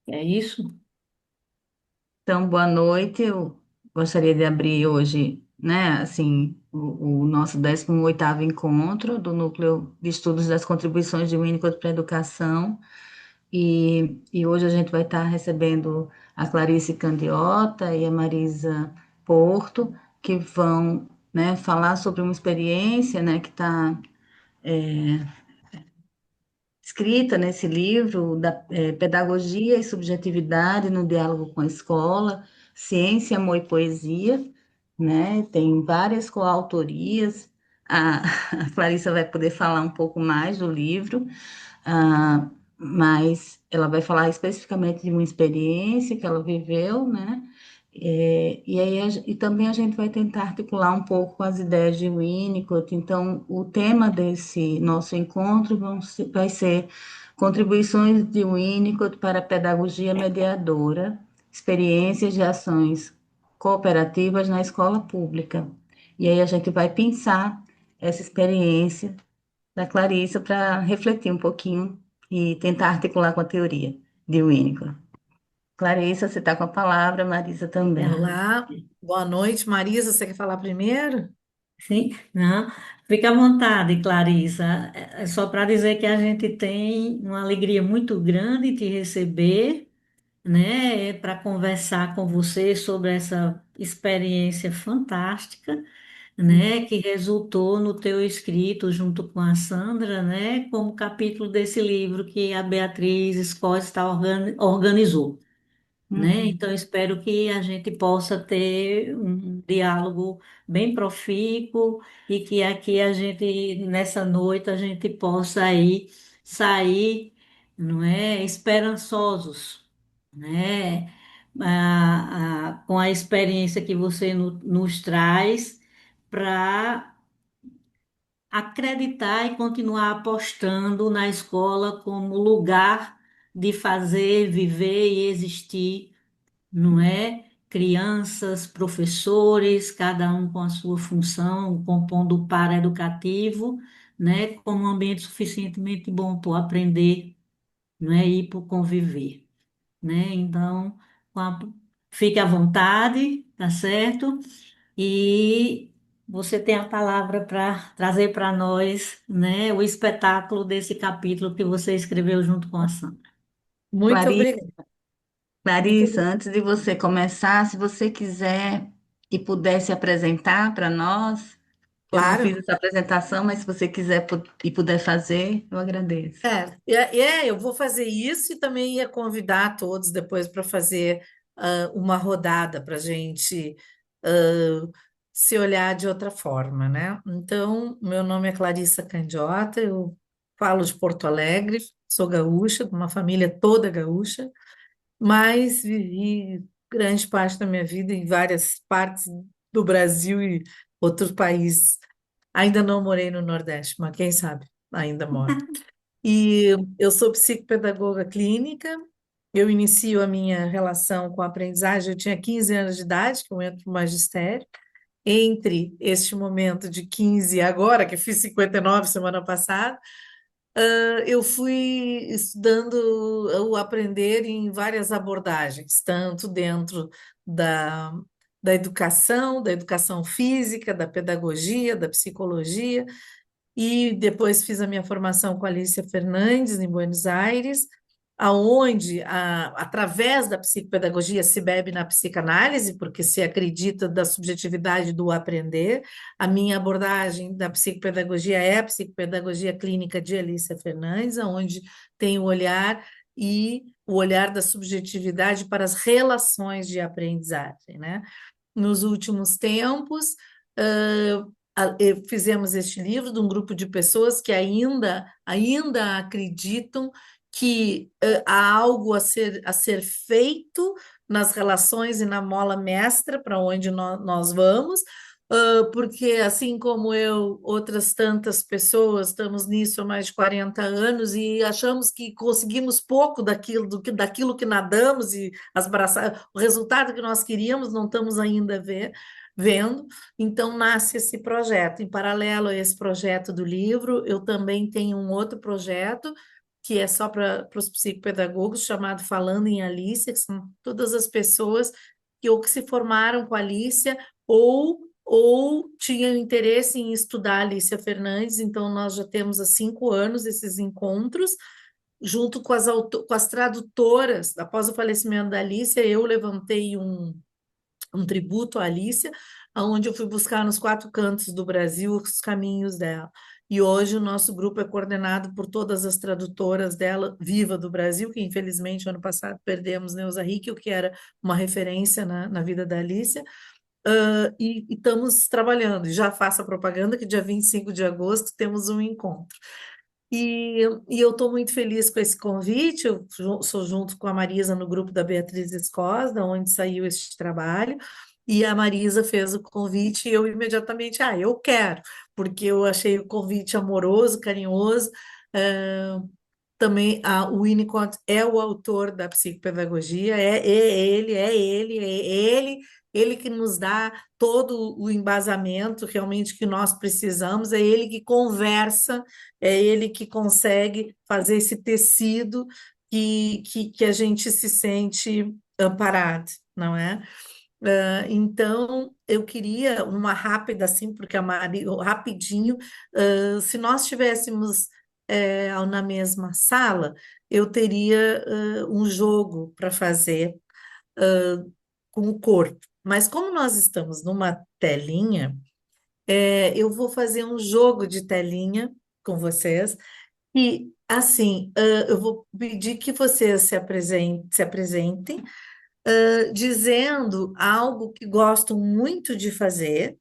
É isso? Então, boa noite. Eu gostaria de abrir hoje, né, assim, o nosso 18º encontro do Núcleo de Estudos das Contribuições de Winnicott para a Educação. E hoje a gente vai estar recebendo a Clarice Candiota e a Marisa Porto, que vão, né, falar sobre uma experiência, né, que está escrita nesse livro da Pedagogia e Subjetividade no Diálogo com a Escola, Ciência, Amor e Poesia, né? Tem várias coautorias. A, a Clarissa vai poder falar um pouco mais do livro, mas ela vai falar especificamente de uma experiência que ela viveu, né? E aí, e também a gente vai tentar articular um pouco com as ideias de Winnicott. Então, o tema desse nosso encontro vai ser contribuições de Winnicott para a pedagogia mediadora, experiências de ações cooperativas na escola pública. E aí a gente vai pensar essa experiência da Clarissa para refletir um pouquinho e tentar articular com a teoria de Winnicott. Clarissa, você está com a palavra, Marisa também. Olá, boa noite, Marisa. Você quer falar primeiro? Sim, não, fica à vontade, Clarissa. É só para dizer que a gente tem uma alegria muito grande de te receber, né, para conversar com você sobre essa experiência fantástica, né, que resultou no teu escrito junto com a Sandra, né, como capítulo desse livro que a Beatriz Costa organizou, né? Uhum. Então, espero que a gente possa ter um diálogo bem profícuo e que aqui a gente, nessa noite, a gente possa aí sair, não é, esperançosos, né? Com a experiência que você nos traz para acreditar e continuar apostando na escola como lugar de fazer, viver e existir, não é? Crianças, professores, cada um com a sua função, compondo o paraeducativo, né? Como um ambiente suficientemente bom para aprender, não é? E para conviver, né? Então, com a- fique à vontade, tá certo? E você tem a palavra para trazer para nós, né? O espetáculo desse capítulo que você escreveu junto com a Sandra. Muito Clarice, obrigada. Muito Clarissa, obrigada. antes de você começar, se você quiser e puder se apresentar para nós, eu não fiz Claro. essa apresentação, mas se você quiser e puder fazer, eu agradeço. Eu vou fazer isso e também ia convidar todos depois para fazer uma rodada para a gente ah, se olhar de outra forma, né? Então, meu nome é Clarissa Candiota, eu falo de Porto Alegre, sou gaúcha, de uma família toda gaúcha, mas vivi grande parte da minha vida em várias partes do Brasil e outros países. Ainda não morei no Nordeste, mas quem sabe ainda moro. E eu sou psicopedagoga clínica. Eu inicio a minha relação com a aprendizagem, eu tinha 15 anos de idade, que eu entro no magistério. Entre este momento de 15 e agora, que eu fiz 59 semana passada, eu fui estudando o aprender em várias abordagens, tanto dentro da, da educação física, da pedagogia, da psicologia, e depois fiz a minha formação com a Alicia Fernandes em Buenos Aires, aonde, através da psicopedagogia, se bebe na psicanálise, porque se acredita da subjetividade do aprender. A minha abordagem da psicopedagogia é a psicopedagogia clínica de Alicia Fernandes, aonde tem o olhar e o olhar da subjetividade para as relações de aprendizagem, né? Nos últimos tempos, fizemos este livro de um grupo de pessoas que ainda acreditam que há algo a ser feito nas relações e na mola mestra para onde nós vamos, porque assim como eu, outras tantas pessoas estamos nisso há mais de 40 anos e achamos que conseguimos pouco daquilo que nadamos e o resultado que nós queríamos não estamos ainda vendo. Então, nasce esse projeto. Em paralelo a esse projeto do livro, eu também tenho um outro projeto que é só para os psicopedagogos, chamado Falando em Alicia, que são todas as pessoas que ou que se formaram com a Alicia ou tinham interesse em estudar a Alicia Fernandes. Então, nós já temos há 5 anos esses encontros, junto com com as tradutoras. Após o falecimento da Alicia, eu levantei um tributo à Alicia, onde eu fui buscar nos 4 cantos do Brasil os caminhos dela. E hoje o nosso grupo é coordenado por todas as tradutoras dela, viva do Brasil, que infelizmente ano passado perdemos Neuza Rickel, que era uma referência na vida da Alicia, e estamos trabalhando. Já faço a propaganda que dia 25 de agosto temos um encontro. E eu estou muito feliz com esse convite. Eu sou junto com a Marisa no grupo da Beatriz Escosta, onde saiu este trabalho. E a Marisa fez o convite e eu imediatamente, eu quero, porque eu achei o convite amoroso, carinhoso. eh, Também o Winnicott é o autor da psicopedagogia, ele que nos dá todo o embasamento realmente que nós precisamos, é ele que conversa, é ele que consegue fazer esse tecido que a gente se sente amparado, não é? Então, eu queria uma rápida, assim, porque a Mari, rapidinho, se nós tivéssemos na mesma sala, eu teria um jogo para fazer com o corpo. Mas como nós estamos numa telinha, eu vou fazer um jogo de telinha com vocês. E, assim, eu vou pedir que vocês se apresentem, dizendo algo que gostam muito de fazer,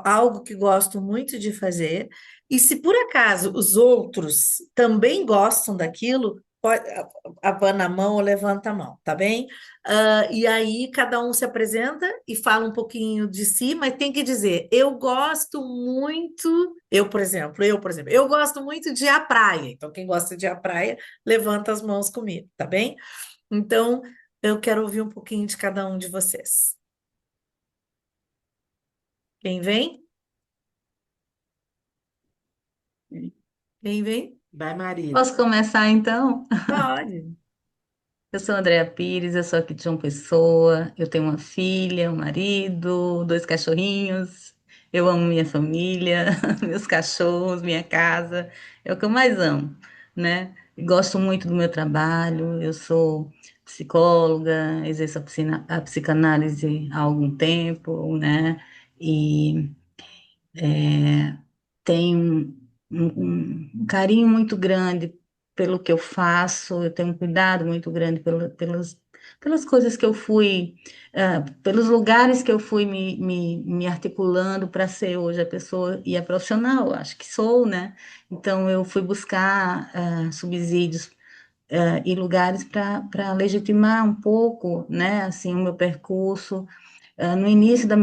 algo que gosto muito de fazer, e se por acaso os outros também gostam daquilo, pode, abana a mão ou levanta a mão, tá bem? E aí cada um se apresenta e fala um pouquinho de si, mas tem que dizer, eu gosto muito, eu, por exemplo, eu gosto muito de ir à praia. Então, quem gosta de ir à praia, levanta as mãos comigo, tá bem? Então, eu quero ouvir um pouquinho de cada um de vocês. Quem vem? Quem vem? Vai, Marisa. Posso começar então? Pode. Eu sou Andréa Pires, eu sou aqui de João Pessoa, eu tenho uma filha, um marido, 2 cachorrinhos, eu amo minha família, meus cachorros, minha casa, é o que eu mais amo, né? Gosto muito do meu trabalho, eu sou psicóloga, exerço a psicanálise há algum tempo, né? E tenho um carinho muito grande pelo que eu faço, eu tenho um cuidado muito grande pelas coisas que eu fui, pelos lugares que eu fui me articulando para ser hoje a pessoa e a profissional, acho que sou, né? Então, eu fui buscar subsídios e lugares para legitimar um pouco, né, assim, o meu percurso. No início da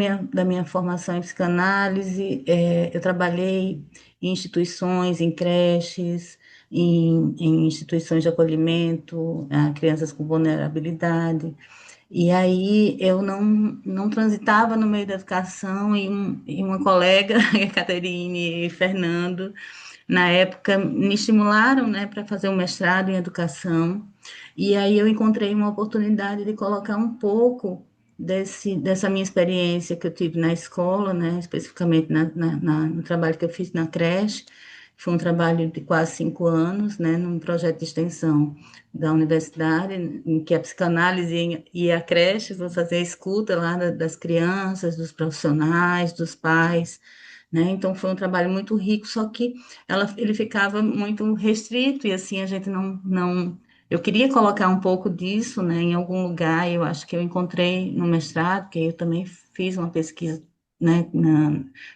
minha formação em psicanálise, eu trabalhei em instituições, em creches, em instituições de acolhimento a crianças com vulnerabilidade. E aí eu não transitava no meio da educação e uma colega, a Caterine e Fernando, na época me estimularam, né, para fazer um mestrado em educação. E aí eu encontrei uma oportunidade de colocar um pouco dessa minha experiência que eu tive na escola, né, especificamente no trabalho que eu fiz na creche. Foi um trabalho de quase 5 anos, né, num projeto de extensão da universidade, em que a psicanálise e a creche vão fazer a escuta lá das crianças, dos profissionais, dos pais, né? Então foi um trabalho muito rico, só que ele ficava muito restrito e assim a gente não. Eu queria colocar um pouco disso, né, em algum lugar. Eu acho que eu encontrei no mestrado, que eu também fiz uma pesquisa, né,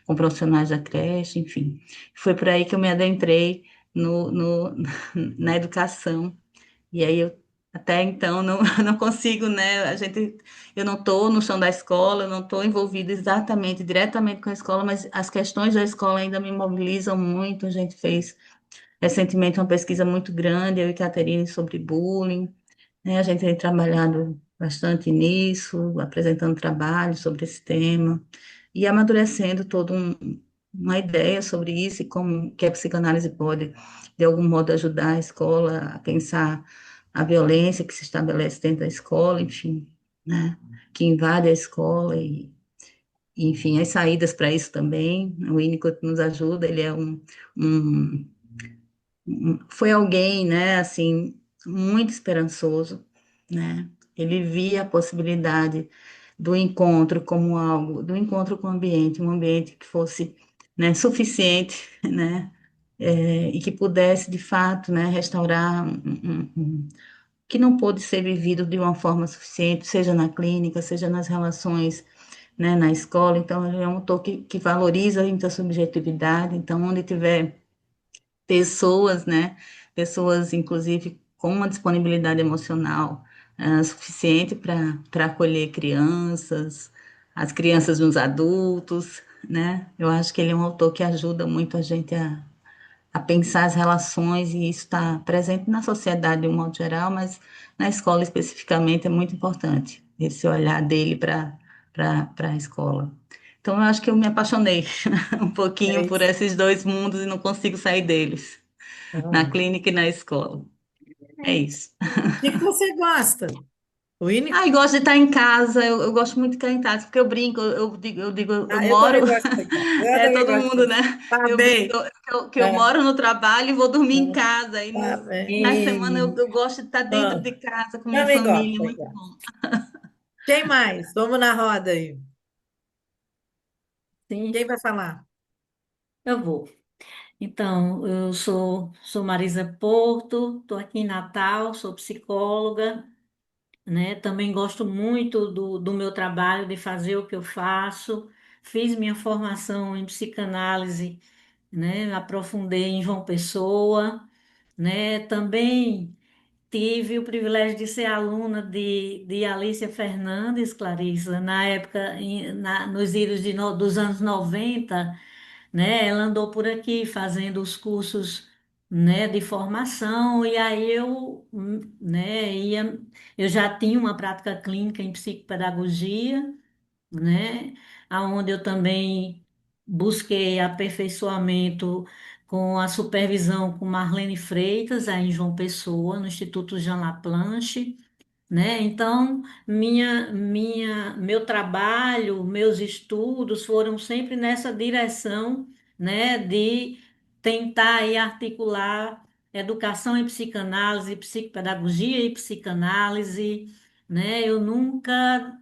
com profissionais da creche, enfim. Foi por aí que eu me adentrei na educação. E aí eu até então não, não consigo, né? Eu não estou no chão da escola, eu não estou envolvida exatamente, diretamente com a escola, mas as questões da escola ainda me mobilizam muito. A gente fez recentemente uma pesquisa muito grande, eu e Caterine, sobre bullying, né? A gente tem trabalhado bastante nisso, apresentando trabalhos sobre esse tema e amadurecendo todo uma ideia sobre isso e como que a psicanálise pode, de algum modo, ajudar a escola a pensar a violência que se estabelece dentro da escola, enfim, né, que invade a escola e, enfim, as saídas para isso também. O Winnicott nos ajuda, ele é um, foi alguém, né, assim, muito esperançoso, né, ele via a possibilidade do encontro como algo, do encontro com o ambiente, um ambiente que fosse, né, suficiente, né, e que pudesse, de fato, né, restaurar que não pôde ser vivido de uma forma suficiente, seja na clínica, seja nas relações, né, na escola. Então, ele é um autor que valoriza a intersubjetividade. Então, onde tiver pessoas, né, pessoas, inclusive, com uma disponibilidade emocional suficiente para acolher crianças, as crianças nos adultos, né? Eu acho que ele é um autor que ajuda muito a gente a pensar as relações, e isso está presente na sociedade de um modo geral, mas na escola especificamente é muito importante, esse olhar dele para a escola. Então, eu acho que eu me apaixonei um pouquinho É por isso. esses dois mundos e não consigo sair deles, na Hum. clínica e na escola. É isso. O que que você gosta? O Ah, e Winnicott? gosto de estar em casa, eu gosto muito de estar em casa, porque eu brinco, eu Ah, eu moro, também gosto de ficar. Eu é também todo gosto mundo, de né? ficar. Tá Eu brinco bem. que eu É, moro no trabalho e vou dormir em é, casa, e tá bem. na semana E, eu gosto de estar dentro Ah, de casa com minha também gosto. família, Também muito gosto. bom. Quem mais? Vamos na roda aí. sim, Quem vai falar? eu vou. Então, eu sou Marisa Porto, estou aqui em Natal, sou psicóloga, né? Também gosto muito do meu trabalho, de fazer o que eu faço. Fiz minha formação em psicanálise, né? Aprofundei em João Pessoa, né? Também tive o privilégio de ser aluna de Alicia Fernandes, Clarissa, na época, nos idos dos anos 90, né? Ela andou por aqui fazendo os cursos, né, de formação, e aí né, eu já tinha uma prática clínica em psicopedagogia, né, aonde eu também busquei aperfeiçoamento com a supervisão com Marlene Freitas, aí em João Pessoa, no Instituto Jean Laplanche, né? Então, meu trabalho, meus estudos foram sempre nessa direção, né, de tentar aí articular educação e psicanálise, psicopedagogia e psicanálise, né? Eu nunca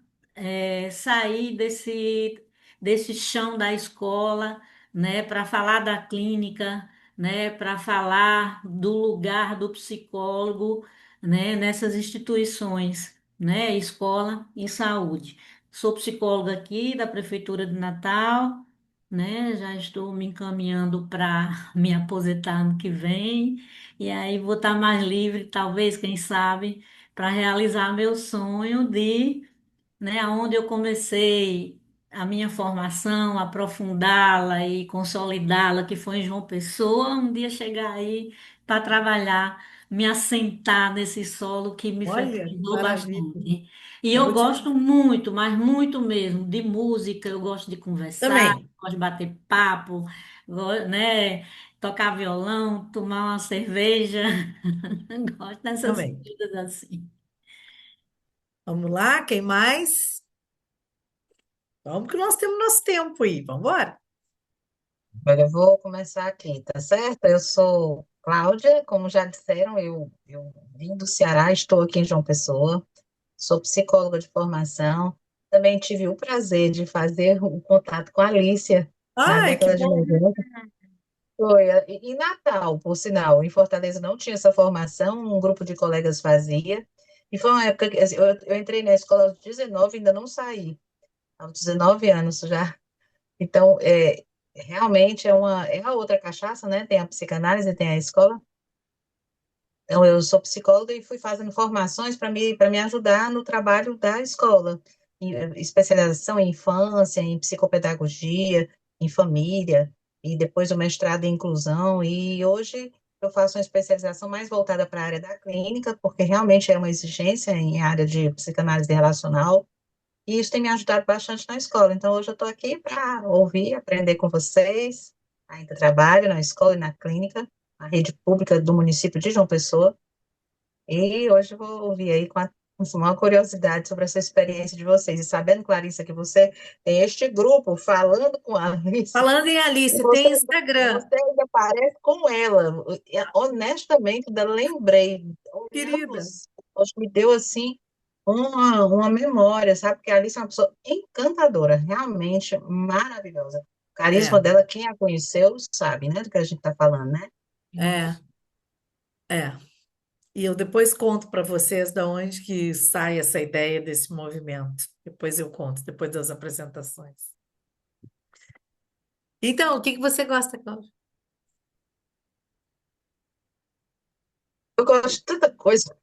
saí desse chão da escola, né, para falar da clínica, né, para falar do lugar do psicólogo, né, nessas instituições, né, escola e saúde. Sou psicóloga aqui da Prefeitura de Natal, né, já estou me encaminhando para me aposentar ano que vem, e aí vou estar mais livre, talvez, quem sabe, para realizar meu sonho de, né, onde eu comecei a minha formação, aprofundá-la e consolidá-la, que foi em João Pessoa, um dia chegar aí para trabalhar, me assentar nesse solo que me Olha, fecundou maravilha. bastante. E eu Vou te... gosto muito, mas muito mesmo, de música, eu gosto de conversar, Também, gosto de bater papo, né, tocar violão, tomar uma cerveja, gosto dessas também. coisas assim. Vamos lá, quem mais? Vamos que nós temos nosso tempo aí. Vamos embora? Olha, eu vou começar aqui, tá certo? Eu sou Cláudia, como já disseram, eu vim do Ceará, estou aqui em João Pessoa, sou psicóloga de formação. Também tive o prazer de fazer o contato com a Alicia na Ai, que década de bom. 90. Foi em Natal, por sinal. Em Fortaleza não tinha essa formação, um grupo de colegas fazia. E foi uma época que assim, eu entrei na escola aos 19 e ainda não saí, aos 19 anos já. Então, realmente é a outra cachaça, né? Tem a psicanálise, tem a escola. Então, eu sou psicóloga e fui fazendo formações para me ajudar no trabalho da escola. Especialização em infância, em psicopedagogia, em família, e depois o mestrado em inclusão. E hoje eu faço uma especialização mais voltada para a área da clínica, porque realmente é uma exigência em área de psicanálise relacional. E isso tem me ajudado bastante na escola. Então, hoje eu estou aqui para ouvir, aprender com vocês. Ainda trabalho na escola e na clínica, na rede pública do município de João Pessoa. E hoje eu vou ouvir aí com uma curiosidade sobre essa experiência de vocês. E sabendo, Clarissa, que você tem este grupo falando com a Alice, Falando em e Alice, você, tem Instagram, você ainda parece com ela. Honestamente, ainda lembrei, olhando, querida. acho que me deu assim uma memória, sabe? Porque a Alice é uma pessoa encantadora, realmente maravilhosa. O É, carisma dela, quem a conheceu, sabe, né, do que a gente está falando, né? é, é. E eu depois conto para vocês da onde que sai essa ideia desse movimento. Depois eu conto, depois das apresentações. Então, o que que você gosta, Cláudia? Eu gosto de tanta coisa.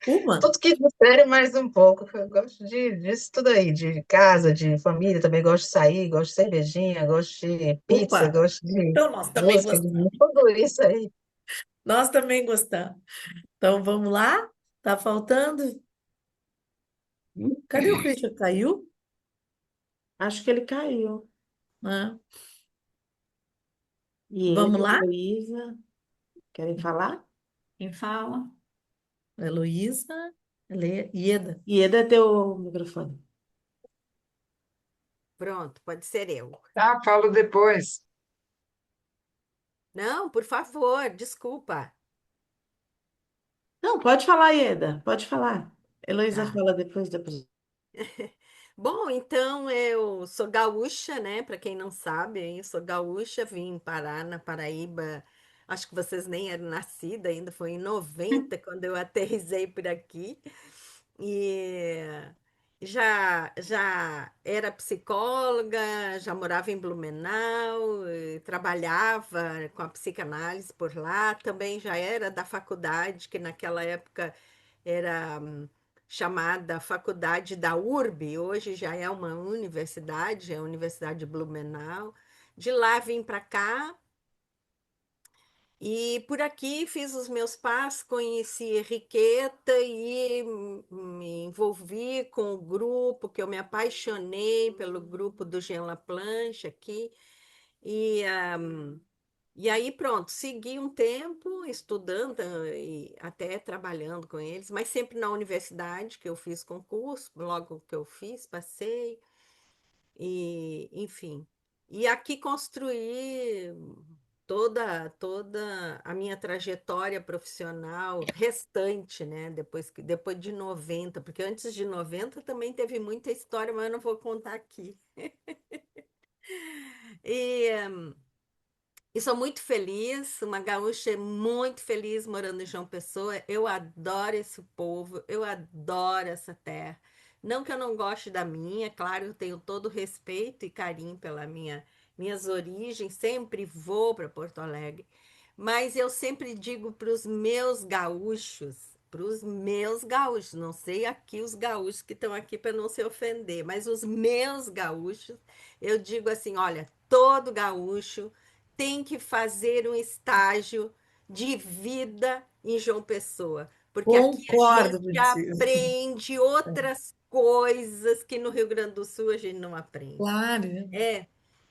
Uma? Tudo que difere mais um pouco. Eu gosto disso tudo aí, de casa, de família, também gosto de sair, gosto de cervejinha, gosto de pizza, Opa! gosto de Então, nós também música, de gostamos. tudo isso aí. Nós também gostamos. Então, vamos lá? Tá faltando? Cadê o Christian? Caiu? Acho que ele caiu. Ah, E vamos ele, lá? Luísa, querem falar? Quem fala? Heloísa, Ieda. Ieda, teu microfone. Pronto, pode ser eu. Tá, falo depois. Não, por favor, desculpa. Não, pode falar, Ieda, pode falar. Heloísa Tá. fala depois. Bom, então eu sou gaúcha, né? Para quem não sabe, eu sou gaúcha, vim parar na Paraíba. Acho que vocês nem eram nascidos ainda, foi em 90 quando eu aterrisei por aqui. E já era psicóloga, já morava em Blumenau, trabalhava com a psicanálise por lá, também já era da faculdade, que naquela época era chamada Faculdade da URB, hoje já é uma universidade, é a Universidade de Blumenau. De lá vim para cá e por aqui fiz os meus passos, conheci Henriqueta e me envolvi com o grupo, que eu me apaixonei pelo grupo do Jean Laplanche aqui. E, e aí, pronto, segui um tempo estudando e até trabalhando com eles, mas sempre na universidade, que eu fiz concurso, logo que eu fiz, passei, e enfim. E aqui construí toda a minha trajetória profissional restante, né? Depois de 90, porque antes de 90 também teve muita história, mas eu não vou contar aqui. E e sou muito feliz, uma gaúcha muito feliz morando em João Pessoa. Eu adoro esse povo, eu adoro essa terra. Não que eu não goste da minha, claro, eu tenho todo respeito e carinho pela minhas origens, sempre vou para Porto Alegre, mas eu sempre digo para os meus gaúchos, não sei aqui os gaúchos que estão aqui para não se ofender, mas os meus gaúchos, eu digo assim, olha, todo gaúcho tem que fazer um estágio de vida em João Pessoa, porque aqui a Concordo gente contigo. aprende outras coisas que no Rio Grande do Sul a gente não aprende. Claro. É,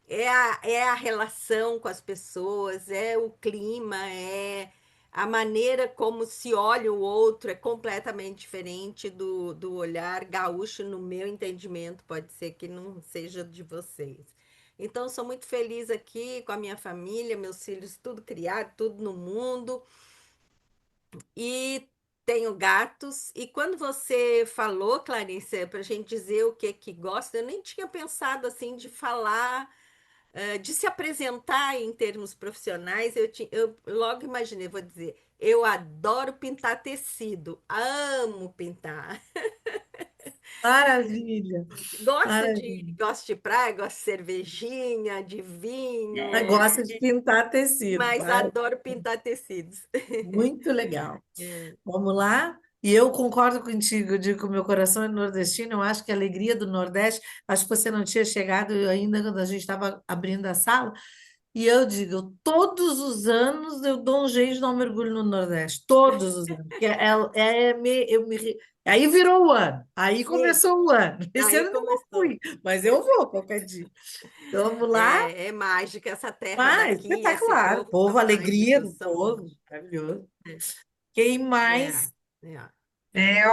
é a relação com as pessoas, é o clima, é a maneira como se olha o outro, é completamente diferente do olhar gaúcho, no meu entendimento, pode ser que não seja de vocês. Então, sou muito feliz aqui com a minha família, meus filhos, tudo criado, tudo no mundo, e tenho gatos. E quando você falou, Clarice, para a gente dizer o que que gosta, eu nem tinha pensado assim de falar de se apresentar em termos profissionais, eu logo imaginei, vou dizer, eu adoro pintar tecido, amo pintar. Maravilha. Maravilha. Gosto de praia, gosto de cervejinha, de vinho, Gosta de pintar tecido. mas adoro pintar tecidos. Muito legal. É. Vamos lá? E eu concordo contigo, eu digo que o meu coração é nordestino, eu acho que a alegria do Nordeste, acho que você não tinha chegado ainda quando a gente estava abrindo a sala, e eu digo, todos os anos eu dou um jeito de dar um mergulho no Nordeste, todos os anos, porque Aí virou o ano. Aí Sim, começou o ano. Esse aí ano eu não começou. fui, mas eu vou qualquer dia. Então, vamos lá. É mágica essa terra Mas, daqui, esse espetacular. povo, Povo, são alegria do mágicos, são povo. mágicos. Maravilhoso. Quem É, mais? é.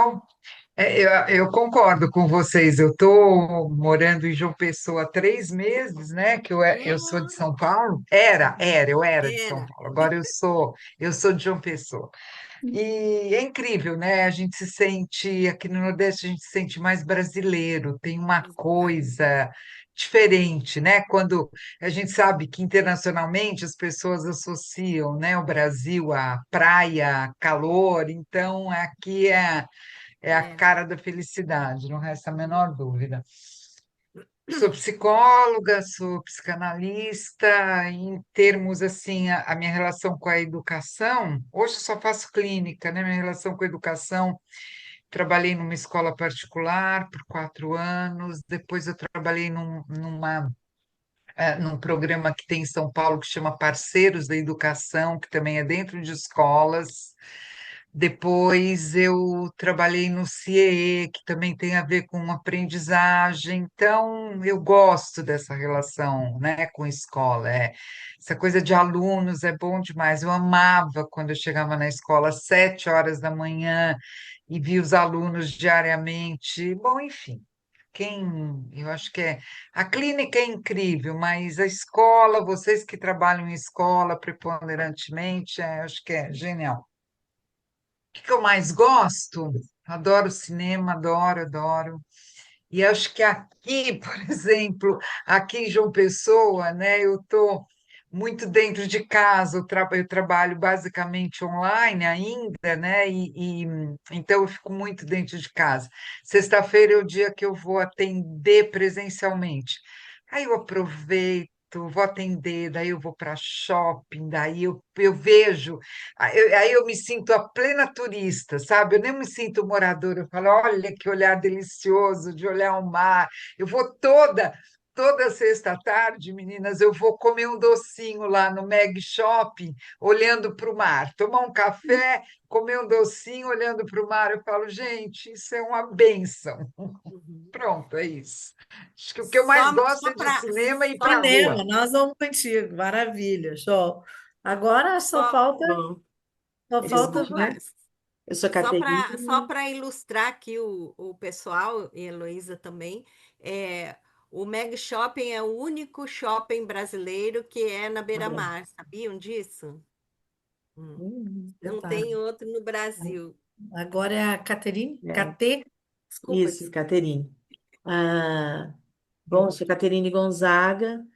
Eu, eu concordo com vocês. Eu estou morando em João Pessoa há 3 meses, né? Eu sou de Hum, São Paulo. Eu era de São era. Paulo. Agora eu sou de João Pessoa. E é incrível, né? A gente se sente, aqui no Nordeste, a gente se sente mais brasileiro, tem uma coisa diferente, né? Quando a gente sabe que internacionalmente as pessoas associam, né, o Brasil à praia, calor, então aqui é a É. cara da felicidade, não resta a Uhum. menor dúvida. Sou psicóloga, sou psicanalista, em termos assim, a minha relação com a educação, hoje eu só faço clínica, né? Minha relação com a educação, trabalhei numa escola particular por 4 anos, depois eu trabalhei num programa que tem em São Paulo que chama Parceiros da Educação, que também é dentro de escolas. Depois eu trabalhei no CIEE, que também tem a ver com aprendizagem. Então, eu gosto dessa relação, né, com escola. Essa coisa de alunos é bom demais. Eu amava quando eu chegava na escola às 7 horas da manhã e via os alunos diariamente. Bom, enfim, eu acho que a clínica é incrível, mas a escola, vocês que trabalham em escola preponderantemente, eu acho que é genial. Que eu mais gosto? Adoro cinema, adoro, adoro. E acho que aqui, por exemplo, aqui em João Pessoa, né, eu estou muito dentro de casa, eu trabalho basicamente online ainda, né, então eu fico muito dentro de casa. Sexta-feira é o dia que eu vou atender presencialmente. Aí eu aproveito, vou atender, daí eu vou para shopping, daí eu vejo, aí eu me sinto a plena turista, sabe? Eu nem me sinto moradora, eu falo, olha que olhar delicioso de olhar o mar. Eu vou toda sexta à tarde, meninas, eu vou comer um docinho lá no Meg Shopping, olhando para o mar, tomar um café, comer um docinho, olhando para o mar. Eu falo, gente, isso é uma bênção. Uhum. Pronto, é isso. Acho que o que eu mais gosto Só é de para cinema e ir para só, a rua. Cinema, nós vamos contigo. Maravilha, show. Agora só, Bom, só falta, eu, né? eu sou só Caterina. para ilustrar aqui o pessoal, e a Heloísa também, o Meg Shopping é o único shopping brasileiro que é na beira-mar, sabiam disso? Hum. Não tem Espetáculo. outro no Brasil. Agora é a Caterine? É, KT? Desculpa, isso, desculpa. Caterine. Ah, bom, sou Caterine Gonzaga,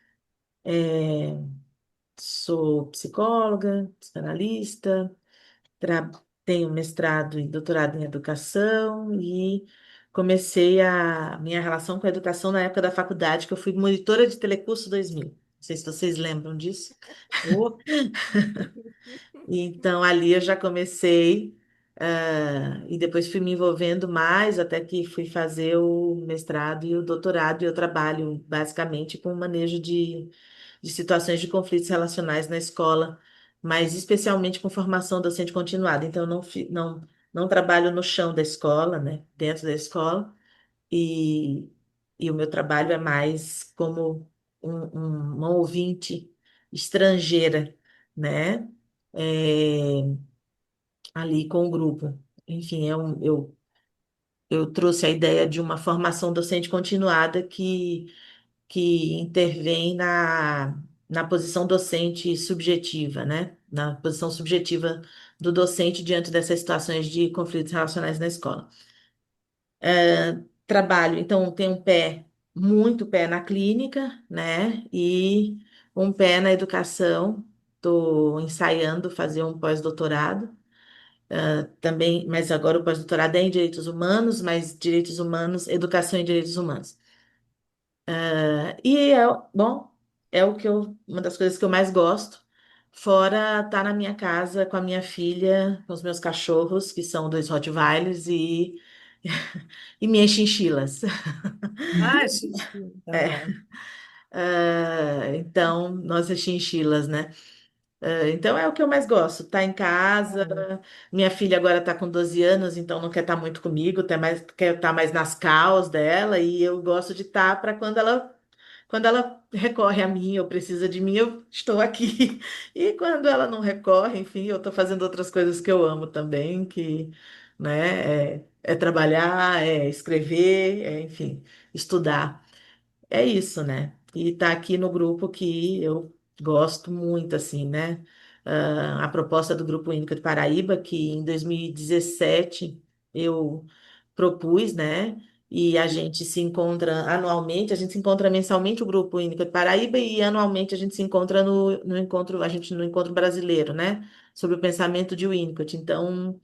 sou psicóloga, psicanalista, tra- tenho mestrado e doutorado em educação e comecei a minha relação com a educação na época da faculdade, que eu fui monitora de Telecurso 2000. Não sei se vocês lembram disso. Oh, Então, ali eu já comecei, e depois fui me envolvendo mais, até que fui fazer o mestrado e o doutorado, e eu trabalho basicamente com o manejo de situações de conflitos relacionais na escola, mas especialmente com formação docente continuada. Então, eu não trabalho no chão da escola, né, dentro da escola, e, e o meu trabalho é mais como uma ouvinte estrangeira, né? É, ali com o grupo. Enfim, eu trouxe a ideia de uma formação docente continuada que intervém na posição docente subjetiva, né? Na posição subjetiva do docente diante dessas situações de conflitos relacionais na escola. Trabalho, então, tem um pé, muito pé na clínica, né? E um pé na educação. Estou ensaiando fazer um pós-doutorado também, mas agora o pós-doutorado é em direitos humanos, mas direitos humanos, educação em direitos humanos. E bom, é uma das coisas que eu mais gosto, fora estar na minha casa com a minha filha, com os meus cachorros, que são dois Rottweilers, e minhas chinchilas. xixi, tá É, bom. então, nossas chinchilas, né? Então é o que eu mais gosto, tá em casa. Minha filha agora tá com 12 anos, então não quer estar muito comigo, quer estar mais nas caus dela, e eu gosto de estar para quando ela recorre a mim ou precisa de mim, eu estou aqui. E quando ela não recorre, enfim, eu estou fazendo outras coisas que eu amo também, que, né, é trabalhar, é escrever, enfim, estudar. É isso, né? E tá aqui no grupo que eu gosto muito, assim, né? A proposta do Grupo Único de Paraíba, que em 2017 eu propus, né? E a gente se encontra anualmente, a gente se encontra mensalmente o Grupo Único de Paraíba e anualmente a gente se encontra no encontro, a gente no encontro brasileiro, né? Sobre o pensamento de Winnicott. Então,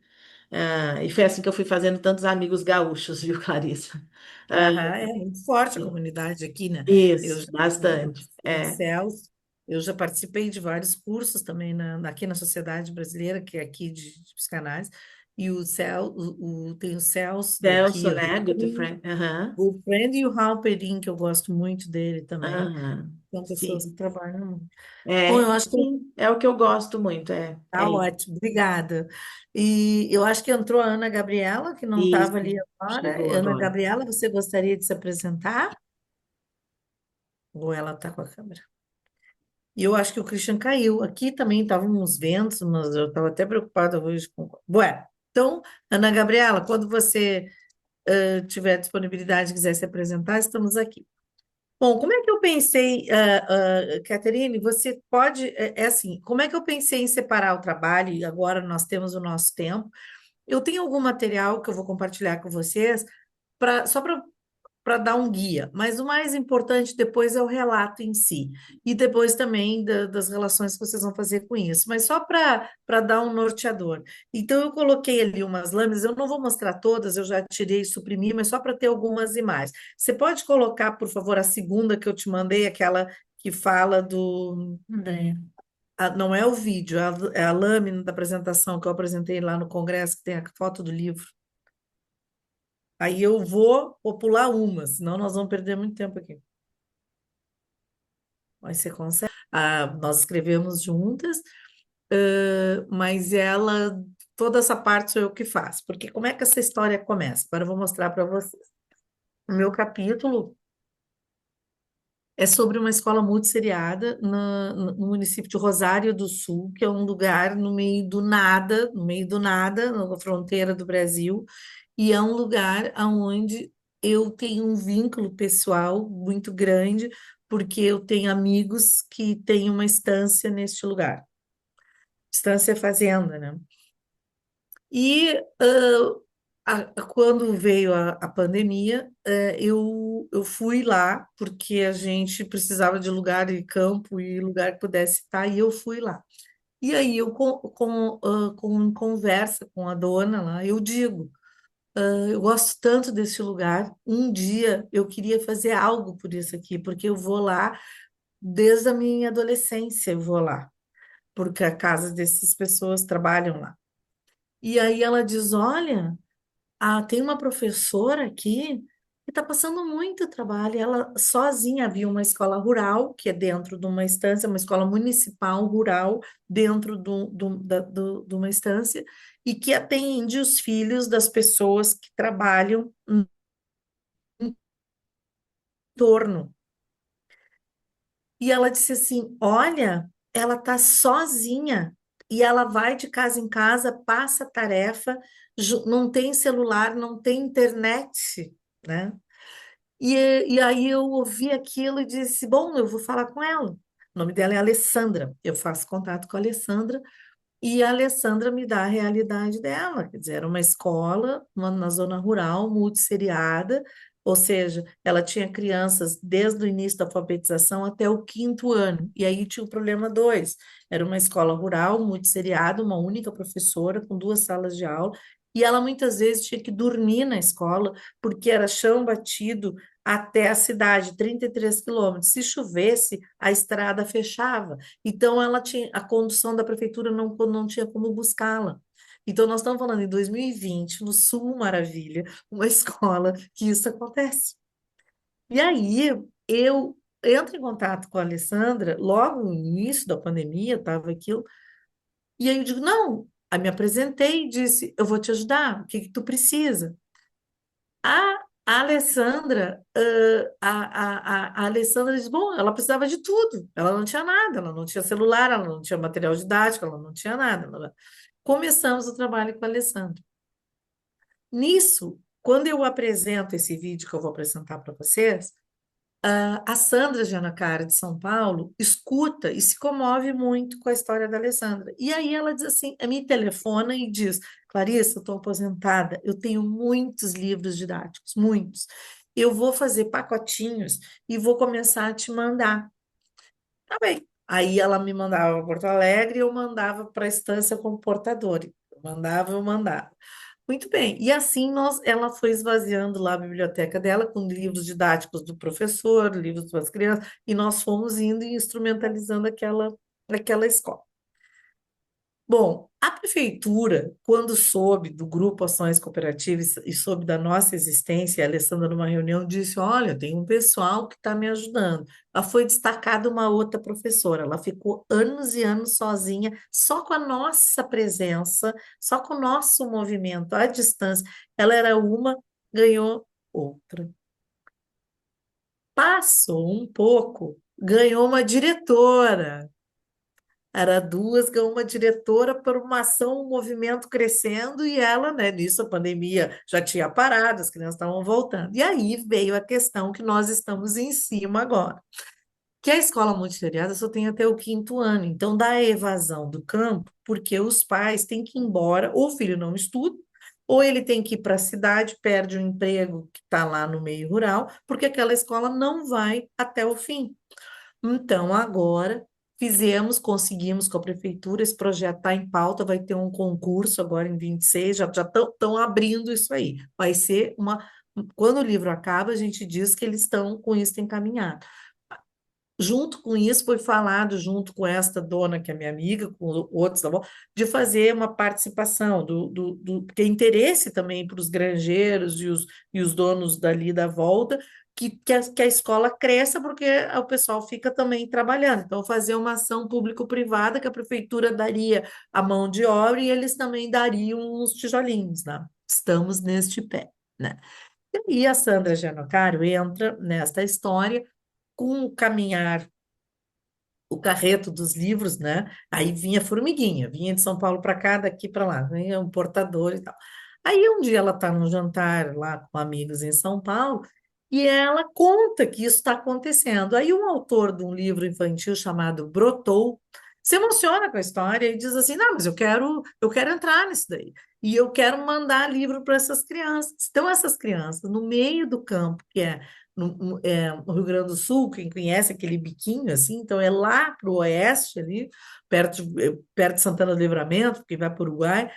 e foi assim que eu fui fazendo tantos amigos gaúchos, viu, Clarissa? Ah, Aham, é muito forte a comunidade aqui, né? Eu isso, já eu bastante. participei do CELS, eu já participei de vários cursos também aqui na Sociedade Brasileira, que é aqui de psicanálise, e o CEL, tem o CELS daqui, Celso, o né? Good Ripolling, friend. Aham. o Friend e o Halperin, que eu gosto muito dele também. Aham. São pessoas que Sim. trabalham muito. Bom, É, eu acho que sim, é o que eu gosto muito, é tá isso. ótimo, obrigada. E eu acho que entrou a Ana Gabriela, que não estava Isso, ali agora. chegou Ana agora. Gabriela, você gostaria de se apresentar? Ou ela está com a câmera? E eu acho que o Christian caiu. Aqui também estavam uns ventos, mas eu estava até preocupada hoje com. Bueno, então, Ana Gabriela, quando você tiver disponibilidade e quiser se apresentar, estamos aqui. Bom, como é que eu pensei, Catherine, você pode, é assim, como é que eu pensei em separar o trabalho, e agora nós temos o nosso tempo. Eu tenho algum material que eu vou compartilhar com vocês, só para dar um guia, mas o mais importante depois é o relato em si, e depois também das relações que vocês vão fazer com isso, mas só para dar um norteador. Então, eu coloquei ali umas lâminas, eu não vou mostrar todas, eu já tirei e suprimi, mas só para ter algumas imagens. Você pode colocar, por favor, a segunda que eu te mandei, aquela que fala do. Andréia. Não é o vídeo, é a lâmina da apresentação que eu apresentei lá no congresso, que tem a foto do livro. Aí eu vou pular uma, senão nós vamos perder muito tempo aqui. Mas você consegue. Nós escrevemos juntas, mas toda essa parte sou eu que faço. Porque como é que essa história começa? Agora eu vou mostrar para vocês. O meu capítulo é sobre uma escola multisseriada no município de Rosário do Sul, que é um lugar no meio do nada, na fronteira do Brasil, e é um lugar onde eu tenho um vínculo pessoal muito grande, porque eu tenho amigos que têm uma estância neste lugar. Estância fazenda, né? E quando veio a pandemia, eu fui lá, porque a gente precisava de lugar de campo e lugar que pudesse estar, e eu fui lá. E aí, com conversa com a dona lá, eu digo, eu gosto tanto desse lugar, um dia eu queria fazer algo por isso aqui, porque eu vou lá desde a minha adolescência, eu vou lá, porque a casa dessas pessoas trabalham lá. E aí ela diz, olha, tem uma professora aqui que está passando muito trabalho. Ela sozinha havia uma escola rural, que é dentro de uma estância, uma escola municipal rural, dentro de uma estância, e que atende os filhos das pessoas que trabalham em torno. E ela disse assim: olha, ela está sozinha. E ela vai de casa em casa, passa tarefa, não tem celular, não tem internet, né? E aí eu ouvi aquilo e disse: bom, eu vou falar com ela. O nome dela é Alessandra. Eu faço contato com a Alessandra e a Alessandra me dá a realidade dela. Quer dizer, era uma escola na zona rural, multisseriada, ou seja, ela tinha crianças desde o início da alfabetização até o quinto ano. E aí tinha o problema dois: era uma escola rural, multisseriada, uma única professora, com duas salas de aula. E ela muitas vezes tinha que dormir na escola, porque era chão batido até a cidade, 33 quilômetros. Se chovesse, a estrada fechava. Então, a condução da prefeitura não tinha como buscá-la. Então, nós estamos falando em 2020, no Sul Maravilha, uma escola que isso acontece. E aí, eu entro em contato com a Alessandra, logo no início da pandemia, estava aquilo, e aí eu digo, não, aí me apresentei e disse, eu vou te ajudar, o que que tu precisa? A Alessandra, a Alessandra diz, bom, ela precisava de tudo, ela não tinha nada, ela não tinha celular, ela não tinha material didático, ela não tinha nada. Começamos o trabalho com a Alessandra. Nisso, quando eu apresento esse vídeo que eu vou apresentar para vocês, a Sandra Giannacara, de São Paulo, escuta e se comove muito com a história da Alessandra. E aí ela diz assim, me telefona e diz, Clarissa, eu estou aposentada, eu tenho muitos livros didáticos, muitos. Eu vou fazer pacotinhos e vou começar a te mandar. Tá bem. Aí ela me mandava para Porto Alegre e eu mandava para a estância como portadora. Eu mandava. Muito bem. E assim ela foi esvaziando lá a biblioteca dela com livros didáticos do professor, livros para as crianças, e nós fomos indo e instrumentalizando aquela escola. Bom, a prefeitura, quando soube do Grupo Ações Cooperativas e soube da nossa existência, a Alessandra, numa reunião, disse: Olha, tem um pessoal que está me ajudando. Ela foi destacada uma outra professora, ela ficou anos e anos sozinha, só com a nossa presença, só com o nosso movimento à distância. Ela era uma, ganhou outra. Passou um pouco, ganhou uma diretora. Era duas, ganhou uma diretora por uma ação, um movimento crescendo, e ela, né, nisso a pandemia já tinha parado, as crianças estavam voltando. E aí veio a questão que nós estamos em cima agora, que a escola multidariada só tem até o quinto ano, então dá a evasão do campo, porque os pais têm que ir embora, ou o filho não estuda, ou ele tem que ir para a cidade, perde o emprego que está lá no meio rural, porque aquela escola não vai até o fim. Então, agora conseguimos com a prefeitura, esse projeto está em pauta, vai ter um concurso agora em 26, já estão abrindo isso aí. Vai ser uma. Quando o livro acaba, a gente diz que eles estão com isso encaminhado. Junto com isso, foi falado, junto com esta dona, que é minha amiga, com outros da volta, de fazer uma participação, porque é interesse também para os granjeiros e os donos dali da volta, que a escola cresça, porque o pessoal fica também trabalhando. Então, fazer uma ação público-privada, que a prefeitura daria a mão de obra e eles também dariam uns tijolinhos, né? Estamos neste pé, né? E a Sandra Gianocaro entra nesta história com o caminhar, o carreto dos livros, né? Aí vinha formiguinha, vinha de São Paulo para cá, daqui para lá, vinha um portador e tal. Aí um dia ela está num jantar lá com amigos em São Paulo e ela conta que isso está acontecendo. Aí um autor de um livro infantil chamado Brotou se emociona com a história e diz assim: não, mas eu quero entrar nisso daí. E eu quero mandar livro para essas crianças. Então, essas crianças, no meio do campo, que é no Rio Grande do Sul, quem conhece aquele biquinho assim, então é lá para o oeste, ali, perto de Santana do Livramento, que vai para o Uruguai,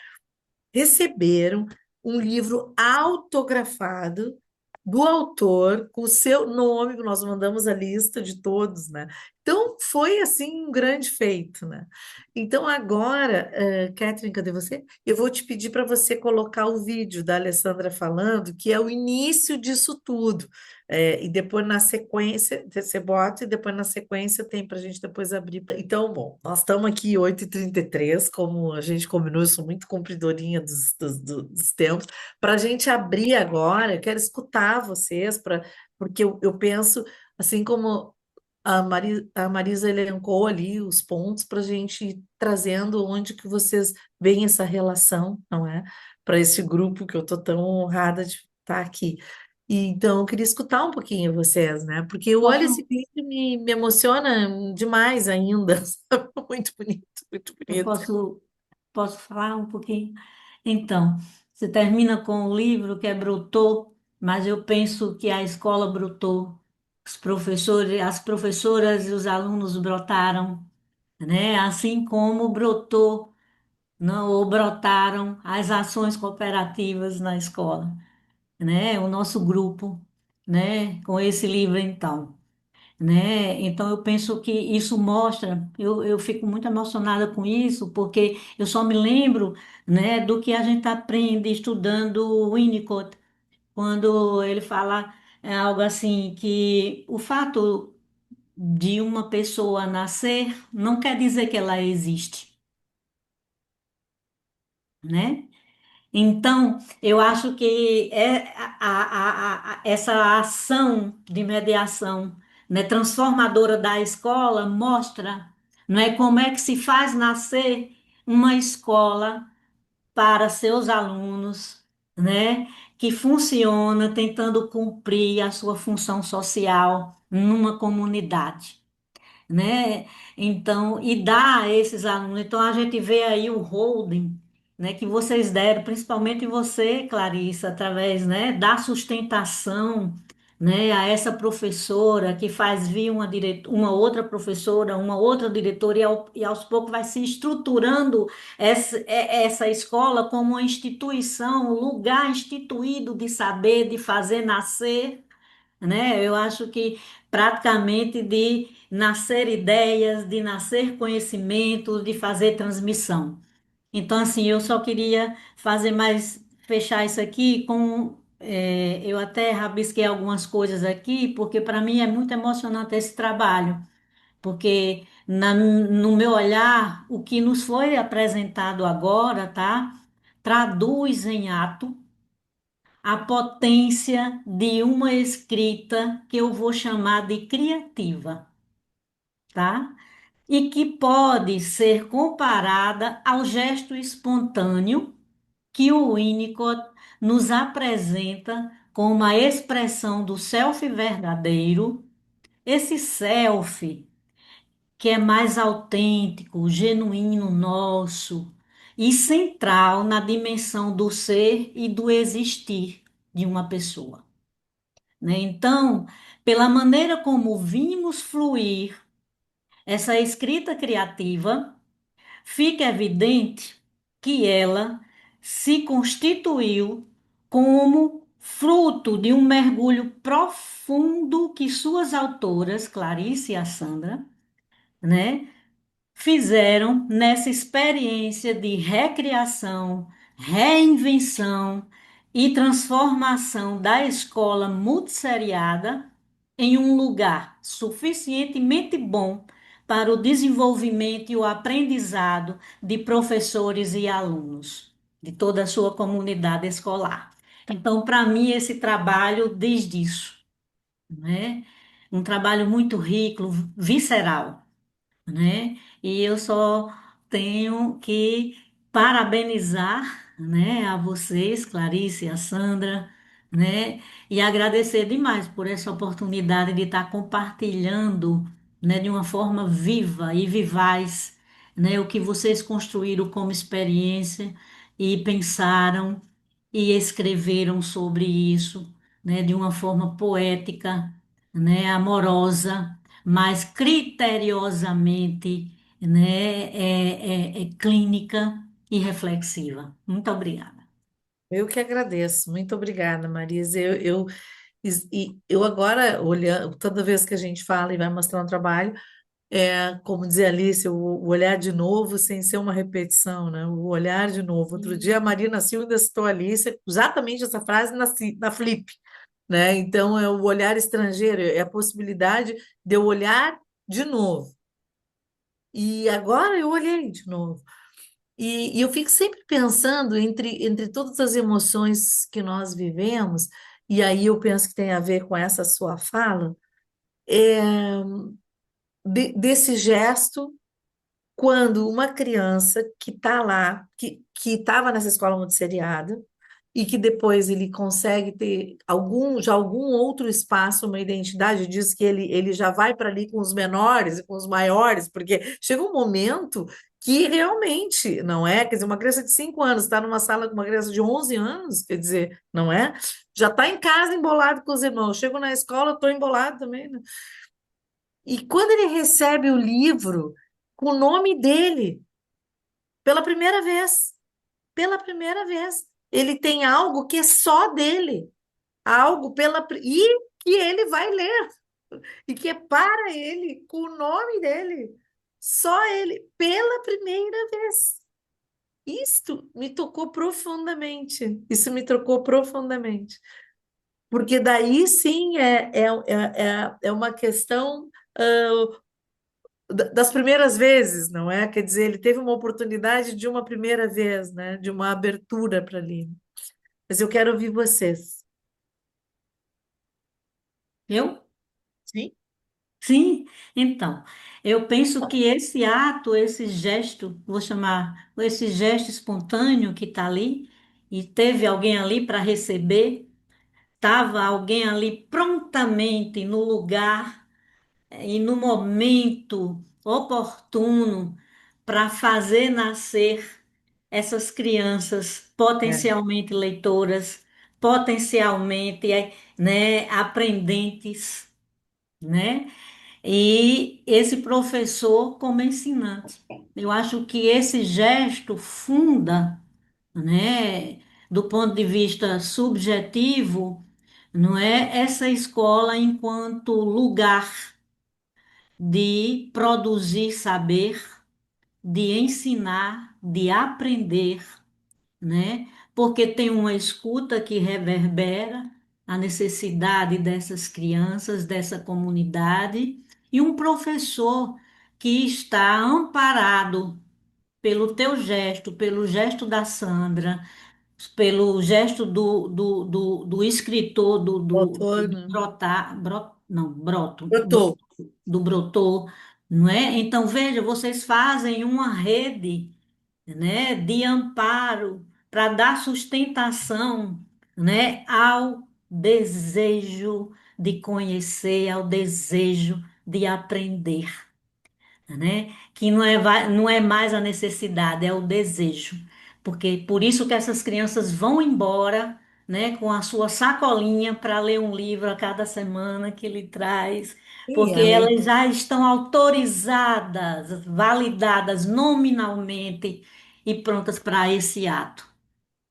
receberam um livro autografado do autor, com o seu nome, nós mandamos a lista de todos, né? Então, foi, assim, um grande feito, né? Então, agora, Catherine, cadê você? Eu vou te pedir para você colocar o vídeo da Alessandra falando, que é o início disso tudo. E depois, na sequência, você bota, e depois, na sequência, tem para a gente depois abrir. Então, bom, nós estamos aqui 8h33, como a gente combinou, eu sou muito cumpridora dos tempos. Para a gente abrir agora, eu quero escutar vocês, porque eu penso, assim como a Marisa elencou ali os pontos para a gente ir trazendo onde que vocês veem essa relação, não é? Para esse grupo que eu estou tão honrada de estar aqui. E, então, eu queria escutar um pouquinho vocês, né? Porque eu olho esse Posso, vídeo e me emociona demais ainda, sabe? Muito bonito, muito eu bonito. posso falar um pouquinho? Então, você termina com o livro que é Brotou, mas eu penso que a escola brotou, os professores, as professoras e os alunos brotaram, né? Assim como brotou, não, ou brotaram as ações cooperativas na escola, né? O nosso grupo, né? Com esse livro, então. Né? Então eu penso que isso mostra, eu fico muito emocionada com isso, porque eu só me lembro, né, do que a gente aprende estudando o Winnicott, quando ele fala algo assim, que o fato de uma pessoa nascer, não quer dizer que ela existe, né? Então, eu acho que essa ação de mediação, né, transformadora da escola mostra, não é, como é que se faz nascer uma escola para seus alunos, né, que funciona tentando cumprir a sua função social numa comunidade, né? Então, e dá a esses alunos. Então, a gente vê aí o holding, né, que vocês deram, principalmente você, Clarissa, através, né, da sustentação, né, a essa professora que faz vir uma outra professora, uma outra diretora, e aos poucos vai se estruturando essa escola como uma instituição, um lugar instituído de saber, de fazer nascer, né? Eu acho que praticamente de nascer ideias, de nascer conhecimento, de fazer transmissão. Então, assim, eu só queria fazer mais, fechar isso aqui com. Eu até rabisquei algumas coisas aqui, porque para mim é muito emocionante esse trabalho, porque no meu olhar, o que nos foi apresentado agora, tá? Traduz em ato a potência de uma escrita que eu vou chamar de criativa, tá? E que pode ser comparada ao gesto espontâneo que o Winnicott nos apresenta como a expressão do self verdadeiro, esse self que é mais autêntico, genuíno nosso e central na dimensão do ser e do existir de uma pessoa, né? Então, pela maneira como vimos fluir essa escrita criativa, fica evidente que ela se constituiu como fruto de um mergulho profundo que suas autoras, Clarice e a Sandra, né, fizeram nessa experiência de recriação, reinvenção e transformação da escola multisseriada em um lugar suficientemente bom para o desenvolvimento e o aprendizado de professores e alunos de toda a sua comunidade escolar. Então, para mim, esse trabalho diz disso, né? Um trabalho muito rico, visceral, né? E eu só tenho que parabenizar, né, a vocês, Clarice e a Sandra, né, e agradecer demais por essa oportunidade de estar compartilhando, né, de uma forma viva e vivaz, né, o que vocês construíram como experiência e pensaram e escreveram sobre isso, né, de uma forma poética, né, amorosa, mas criteriosamente, né, clínica e reflexiva. Muito obrigada. Eu que agradeço. Muito obrigada, Marisa. Eu agora, olhando, toda vez que a gente fala e vai mostrar um trabalho, como dizia Alice, o olhar de novo sem ser uma repetição, né? O olhar de novo. Outro dia a Marina Silva citou a Alice, exatamente essa frase na Flip, né? Então é o olhar estrangeiro, é a possibilidade de eu olhar de novo. E agora eu olhei de novo. E eu fico sempre pensando entre todas as emoções que nós vivemos, e aí eu penso que tem a ver com essa sua fala, é, desse gesto quando uma criança que está lá, que estava nessa escola multisseriada, e que depois ele consegue ter algum outro espaço, uma identidade, diz que ele já vai para ali com os menores e com os maiores, porque chega um momento que realmente, não é? Quer dizer, uma criança de 5 anos está numa sala com uma criança de 11 anos, quer dizer, não é? Já está em casa embolado com os irmãos, chego na escola, estou embolado também, né? E quando ele recebe o livro com o nome dele, pela primeira vez, pela primeira vez, ele tem algo que é só dele, algo e que ele vai ler, e que é para ele, com o nome dele, só ele, pela primeira vez. Isto me tocou profundamente, isso me tocou profundamente, porque daí sim é uma questão das primeiras vezes, não é? Quer dizer, ele teve uma oportunidade de uma primeira vez, né? De uma abertura para ali. Mas eu quero ouvir vocês. Eu? Sim? Sim, então, eu penso que esse ato, esse gesto, vou chamar, esse gesto espontâneo que está ali, e teve alguém ali para receber, estava alguém ali prontamente no lugar e no momento oportuno para fazer nascer essas crianças É. potencialmente leitoras, potencialmente, né, aprendentes, né? E esse professor como ensinante. Eu acho que esse gesto funda, né, do ponto de vista subjetivo, não é essa escola enquanto lugar de produzir saber, de ensinar, de aprender, né? Porque tem uma escuta que reverbera a necessidade dessas crianças, dessa comunidade, e um professor que está amparado pelo teu gesto, pelo gesto da Sandra, pelo gesto do escritor do Outono. Brotar, não, Brotou. do Brotou, não é? Então, veja, vocês fazem uma rede, né, de amparo para dar sustentação, né, ao desejo de conhecer, ao desejo de aprender, né? Que não é mais a necessidade, é o desejo. Porque por isso que essas crianças vão embora, né, com a sua sacolinha para ler um livro a cada semana que ele traz, Sim, porque além. elas já estão autorizadas, validadas nominalmente e prontas para esse ato,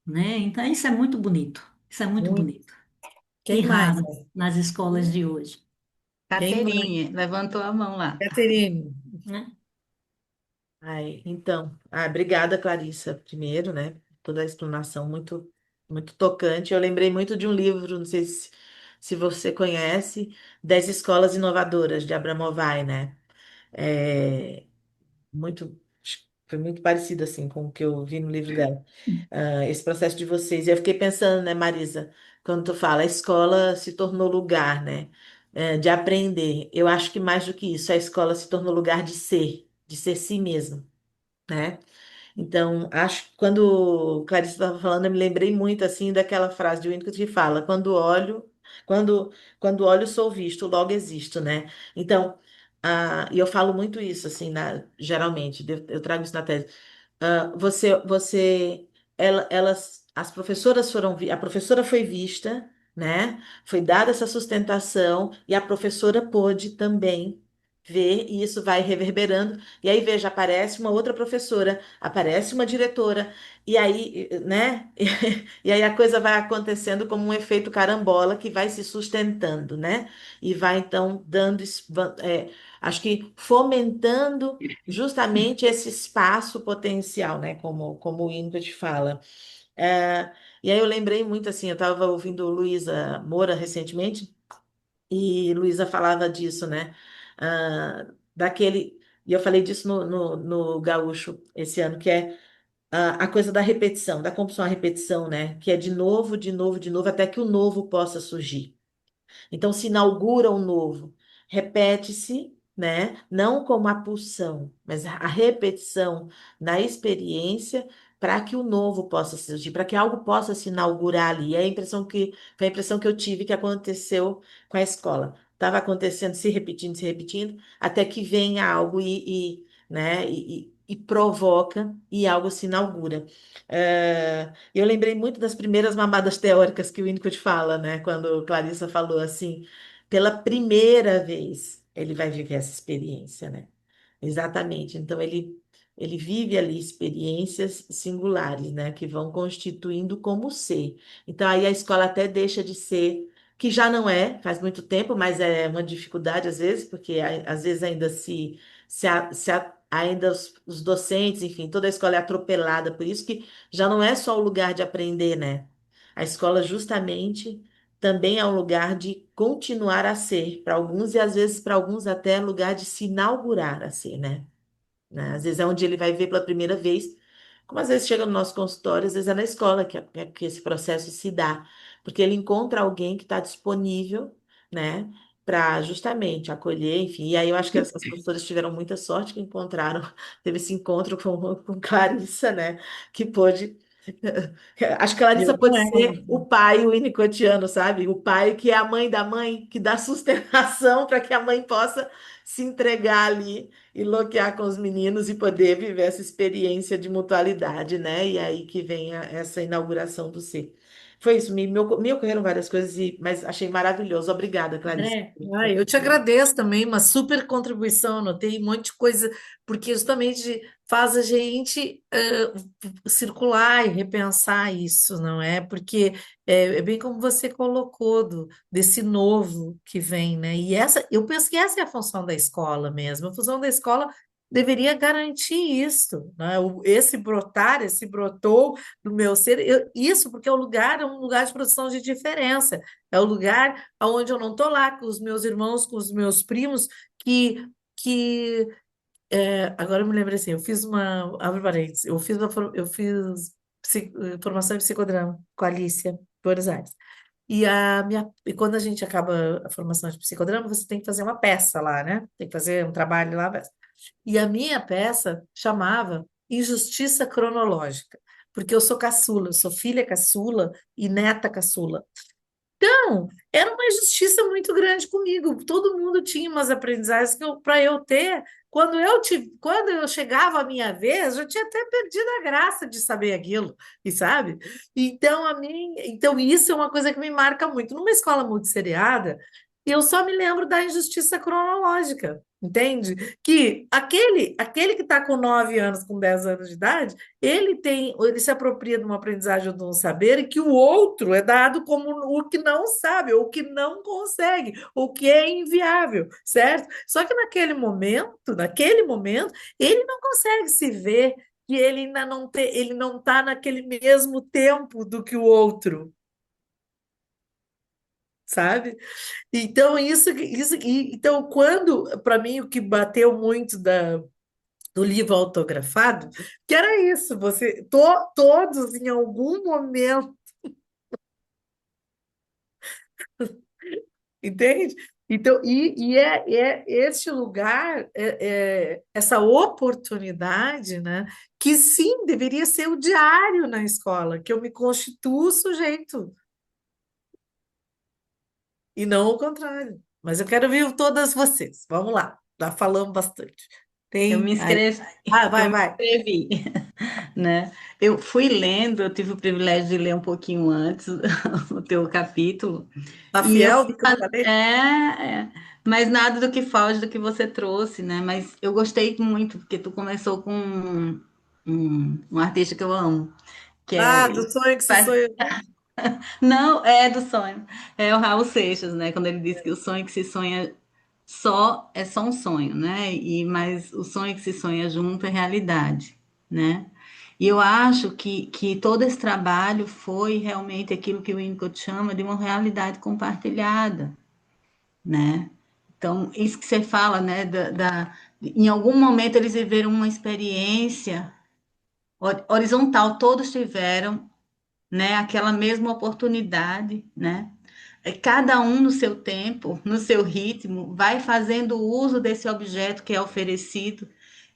né? Então isso é muito bonito. Isso é muito Muito. bonito. Que Quem mais? raro nas escolas de hoje, Quem mais? Caterine, levantou a mão lá. Caterine. né? Ai, então, obrigada, Clarissa, primeiro, né? Toda a explanação muito tocante. Eu lembrei muito de um livro, não sei se você conhece, 10 Escolas Inovadoras, de Abramovay, né? É, muito, foi muito parecido, assim, com o que eu vi no livro dela. Esse processo de vocês. E eu fiquei pensando, né, Marisa, quando tu fala, a escola se tornou lugar, né? De aprender. Eu acho que mais do que isso, a escola se tornou lugar de ser si mesmo, né? Então, acho que quando Clarice estava falando, eu me lembrei muito assim daquela frase de Winnicott que fala: quando, quando olho, sou visto, logo existo, né? Então, e eu falo muito isso assim, geralmente, eu trago isso na tese. As professoras a professora foi vista, né? Foi dada essa sustentação e a professora pôde também ver, e isso vai reverberando. E aí, veja, aparece uma outra professora, aparece uma diretora, e aí, né? E aí a coisa vai acontecendo como um efeito carambola que vai se sustentando, né? E vai então acho que fomentando justamente esse espaço potencial, né? Como o Winnicott fala. É, e aí eu lembrei muito assim, eu estava ouvindo Luísa Moura recentemente, e Luísa falava disso, né? Daquele. E eu falei disso no Gaúcho esse ano, que é a coisa da repetição, da compulsão à repetição, né? Que é de novo, de novo, de novo, até que o novo possa surgir. Então, se inaugura um novo, repete-se, né? Não como a pulsão, mas a repetição na experiência para que o novo possa surgir, para que algo possa se inaugurar ali. É a impressão foi a impressão que eu tive que aconteceu com a escola. Estava acontecendo, se repetindo, até que venha algo né? E provoca e algo se inaugura. Eu lembrei muito das primeiras mamadas teóricas que o Winnicott fala, né? Quando Clarissa falou assim, pela primeira vez ele vai viver essa experiência, né? Exatamente. Então ele vive ali experiências singulares, né? Que vão constituindo como ser. Então aí a escola até deixa de ser, que já não é, faz muito tempo, mas é uma dificuldade às vezes, porque às vezes ainda ainda os docentes, enfim, toda a escola é atropelada, por isso que já não é só o lugar de aprender, né? A escola justamente também é um lugar de continuar a ser para alguns e às vezes para alguns até lugar de se inaugurar a ser, né? Às vezes é onde ele vai ver pela primeira vez, como às vezes chega no nosso consultório, às vezes é na escola que esse processo se dá, porque ele encontra alguém que está disponível, né, para justamente acolher, enfim. E aí eu acho que as professoras tiveram muita sorte que encontraram, teve esse encontro com Clarissa, né, que pôde. Acho que a Larissa Eu não pode era. ser o pai winnicottiano, sabe? O pai que é a mãe da mãe, que dá sustentação para que a mãe possa se entregar ali e loquear com os meninos e poder viver essa experiência de mutualidade, né? E aí que vem essa inauguração do C. Foi isso, me ocorreram várias coisas, mas achei maravilhoso. Obrigada, Clarice. André, Ah, eu te agradeço também, uma super contribuição, anotei um monte de coisa, porque justamente faz a gente circular e repensar isso, não é? Porque é bem como você colocou, desse novo que vem, né? E eu penso que essa é a função da escola mesmo, a função da escola deveria garantir isso, né? Esse brotar, esse brotou do meu ser, isso porque é um lugar de produção de diferença, é o lugar onde eu não estou lá com os meus irmãos, com os meus primos, que agora eu me lembro assim, eu fiz abre parênteses, eu fiz formação em psicodrama com a Alicia, em Buenos Aires. E quando a gente acaba a formação de psicodrama, você tem que fazer uma peça lá, né? Tem que fazer um trabalho lá. E a minha peça chamava Injustiça Cronológica, porque eu sou caçula, eu sou filha caçula e neta caçula. Então, era uma injustiça muito grande comigo. Todo mundo tinha umas aprendizagens que para eu ter, quando eu chegava a minha vez, eu tinha até perdido a graça de saber aquilo, e sabe? Então isso é uma coisa que me marca muito. Numa escola multisseriada, eu só me lembro da injustiça cronológica. Entende? Que aquele que está com 9 anos, com 10 anos de idade, ele se apropria de uma aprendizagem ou de um saber e que o outro é dado como o que não sabe, ou o que não consegue, ou que é inviável, certo? Só que naquele momento, ele não consegue se ver que ele não está naquele mesmo tempo do que o outro, sabe? Então, quando, para mim, o que bateu muito do livro autografado, que era isso, todos em algum momento, entende? Então, é este lugar, essa oportunidade, né, que sim, deveria ser o diário na escola, que eu me constituo sujeito, e não o contrário. Mas eu quero ouvir todas vocês. Vamos lá, já falamos bastante. Eu me Tem aí. inscrevi, Ah, eu vai, me vai. inscrevi, né? Eu fui lendo, eu tive o privilégio de ler um pouquinho antes o teu capítulo, Tá e eu fiel fui do que eu falei? mas nada do que foge do que você trouxe, né? Mas eu gostei muito, porque tu começou com um artista que eu amo, que Ah, é do sonho que se faz- sonha. não, é do sonho. É o Raul Seixas, né? Quando ele diz que o sonho que se sonha é só um sonho, né? Mas o sonho que se sonha junto é realidade, né? E eu acho que todo esse trabalho foi realmente aquilo que o Winnicott chama de uma realidade compartilhada, né? Então, isso que você fala, né? Em algum momento eles viveram uma experiência horizontal, todos tiveram, né? Aquela mesma oportunidade, né? Cada um no seu tempo, no seu ritmo, vai fazendo uso desse objeto que é oferecido,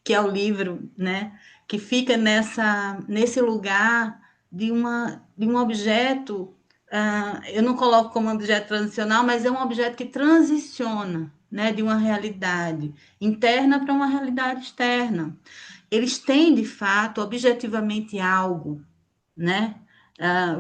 que é o livro, né? Que fica nesse lugar de um objeto, eu não coloco como objeto transicional, mas é um objeto que transiciona, né? De uma realidade interna para uma realidade externa. Eles têm, de fato, objetivamente algo, né?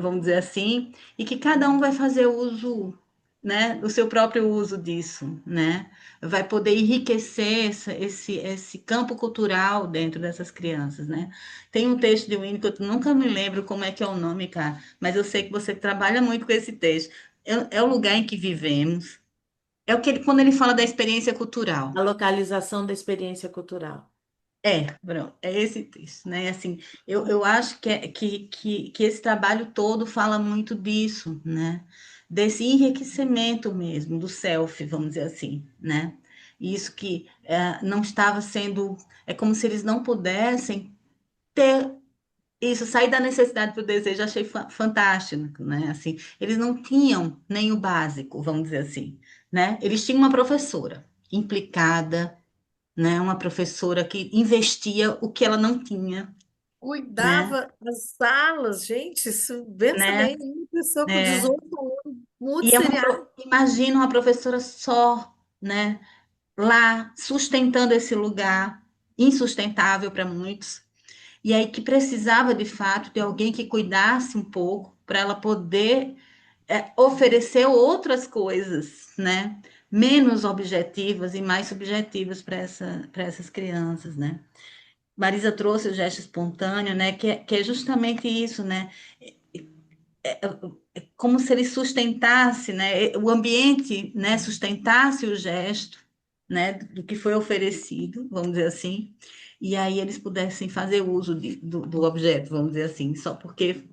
Vamos dizer assim, e que cada um vai fazer uso, né, o seu próprio uso disso, né? Vai poder enriquecer esse campo cultural dentro dessas crianças, né? Tem um texto de Winnicott, nunca me lembro como é que é o nome, cara, mas eu sei que você trabalha muito com esse texto. É o lugar em que vivemos. É quando ele fala da experiência cultural. A localização da experiência cultural. Bruno, é esse texto, né? Assim, eu acho que esse trabalho todo fala muito disso, né? Desse enriquecimento mesmo, do self, vamos dizer assim, né? Isso que não estava sendo. É como se eles não pudessem ter isso, sair da necessidade para o desejo, achei fantástico, né? Assim, eles não tinham nem o básico, vamos dizer assim, né? Eles tinham uma professora implicada, né? Uma professora que investia o que ela não tinha, né? Cuidava das salas, gente, isso pensa Né? bem, uma pessoa com É, 18 alunos, muito e seriado. imagina uma professora só, né? Lá sustentando esse lugar insustentável para muitos, e aí que precisava de fato de alguém que cuidasse um pouco para ela poder oferecer outras coisas, né? Menos objetivas e mais subjetivas para essas crianças, né? Marisa trouxe o gesto espontâneo, né? Que é justamente isso, né? É como se ele sustentasse, né? O ambiente, né? Sustentasse o gesto, né? Do que foi oferecido, vamos dizer assim, e aí eles pudessem fazer uso do objeto, vamos dizer assim, só porque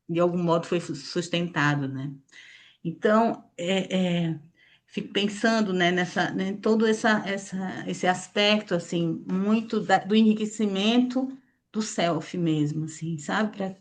de algum modo foi sustentado, né? Então, fico pensando, né, né, todo esse aspecto, assim, muito do enriquecimento do self mesmo, assim, sabe?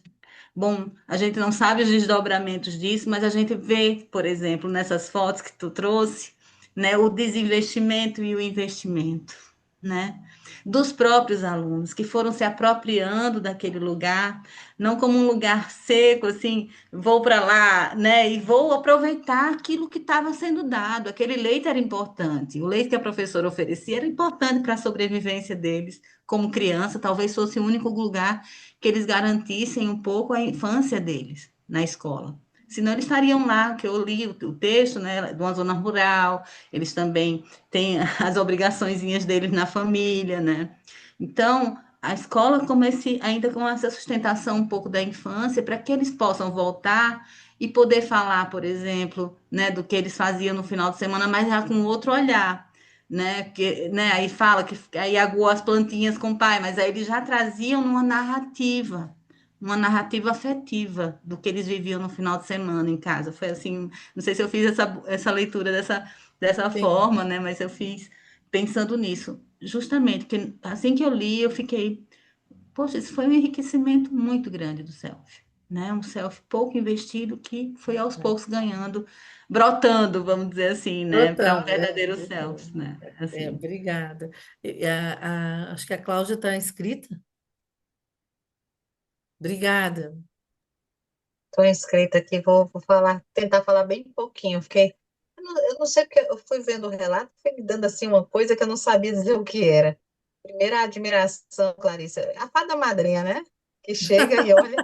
Bom, a gente não sabe os desdobramentos disso, mas a gente vê, por exemplo, nessas fotos que tu trouxe, né, o desinvestimento e o investimento, né, dos próprios alunos que foram se apropriando daquele lugar, não como um lugar seco, assim, vou para lá, né, e vou aproveitar aquilo que estava sendo dado. Aquele leite era importante, o leite que a professora oferecia era importante para a sobrevivência deles como criança, talvez fosse o único lugar que eles garantissem um pouco a infância deles na escola. Senão eles estariam lá, que eu li o texto, né, de uma zona rural, eles também têm as obrigaçõezinhas deles na família, né? Então, a escola como ainda com essa sustentação um pouco da infância, para que eles possam voltar e poder falar, por exemplo, né, do que eles faziam no final de semana, mas já com outro olhar, né? Que, né? Aí fala que aí aguou as plantinhas com o pai, mas aí eles já traziam uma narrativa afetiva do que eles viviam no final de semana em casa. Foi assim, não sei se eu fiz essa leitura dessa Sim. forma, né? Mas eu fiz pensando nisso, justamente, porque assim que eu li, eu fiquei, poxa, isso foi um enriquecimento muito grande do self. Né? Um self pouco investido que foi aos poucos ganhando, brotando, vamos dizer assim, né? Para um Brotando, verdadeiro self, né? Assim. obrigada. Acho que a Cláudia está inscrita. Obrigada. Estou inscrita aqui, vou falar, tentar falar bem pouquinho. Eu não sei porque eu fui vendo o relato, foi me dando assim uma coisa que eu não sabia dizer o que era. Primeira admiração, Clarissa, a fada madrinha, né? Que chega e olha,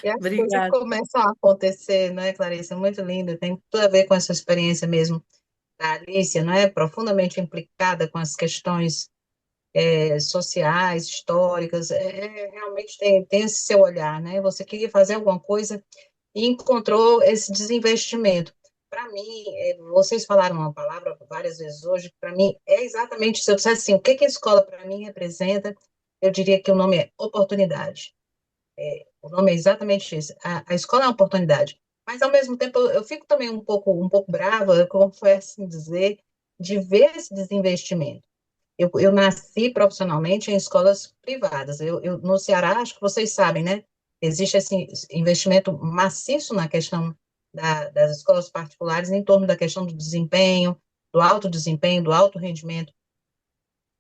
e as coisas Obrigada. começam a acontecer, não é, Clarissa? Muito lindo, tem tudo a ver com essa experiência mesmo da Alicia, não é? Profundamente implicada com as questões sociais, históricas, realmente tem esse seu olhar, né? Você queria fazer alguma coisa e encontrou esse desinvestimento. Para mim, vocês falaram uma palavra várias vezes hoje, para mim é exatamente isso. Se eu dissesse assim, o que que a escola para mim representa, eu diria que o nome é oportunidade. O nome é exatamente isso. A escola é uma oportunidade. Mas, ao mesmo tempo, eu fico também um pouco brava, como foi assim dizer, de ver esse desinvestimento. Eu nasci profissionalmente em escolas privadas. No Ceará, acho que vocês sabem, né? Existe esse investimento maciço na questão das escolas particulares em torno da questão do desempenho, do alto rendimento.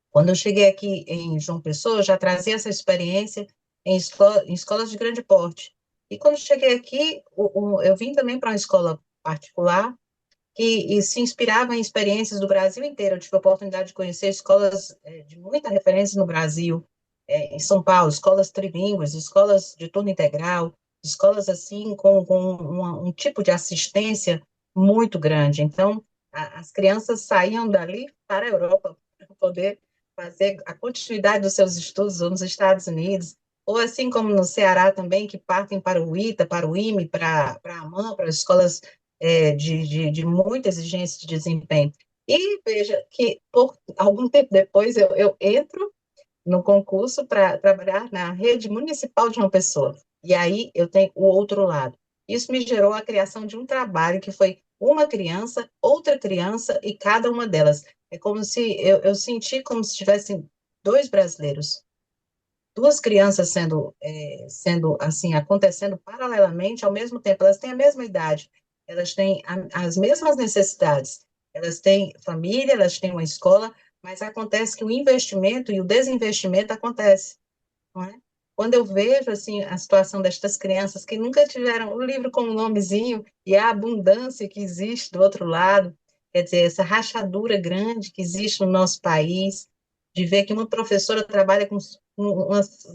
Quando eu cheguei aqui em João Pessoa, eu já trazia essa experiência em escolas de grande porte. E quando eu cheguei aqui, eu vim também para uma escola particular, que se inspirava em experiências do Brasil inteiro. Eu tive a oportunidade de conhecer escolas de muita referência no Brasil, em São Paulo, escolas trilíngues, escolas de turno integral, escolas assim com um tipo de assistência muito grande. Então, as crianças saíam dali para a Europa para poder fazer a continuidade dos seus estudos ou nos Estados Unidos, ou assim como no Ceará também, que partem para o ITA, para o IME, para a AMAN, para as escolas de muita exigência de desempenho. E veja que, por algum tempo depois, eu entro no concurso para trabalhar na rede municipal de uma pessoa. E aí eu tenho o outro lado. Isso me gerou a criação de um trabalho que foi uma criança, outra criança e cada uma delas. É como se eu senti como se tivessem dois brasileiros, duas crianças sendo assim, acontecendo paralelamente ao mesmo tempo. Elas têm a mesma idade, elas têm as mesmas necessidades, elas têm família, elas têm uma escola, mas acontece que o investimento e o desinvestimento acontece, não é? Quando eu vejo assim a situação destas crianças que nunca tiveram o livro com um nomezinho e a abundância que existe do outro lado, quer dizer, essa rachadura grande que existe no nosso país, de ver que uma professora trabalha com umas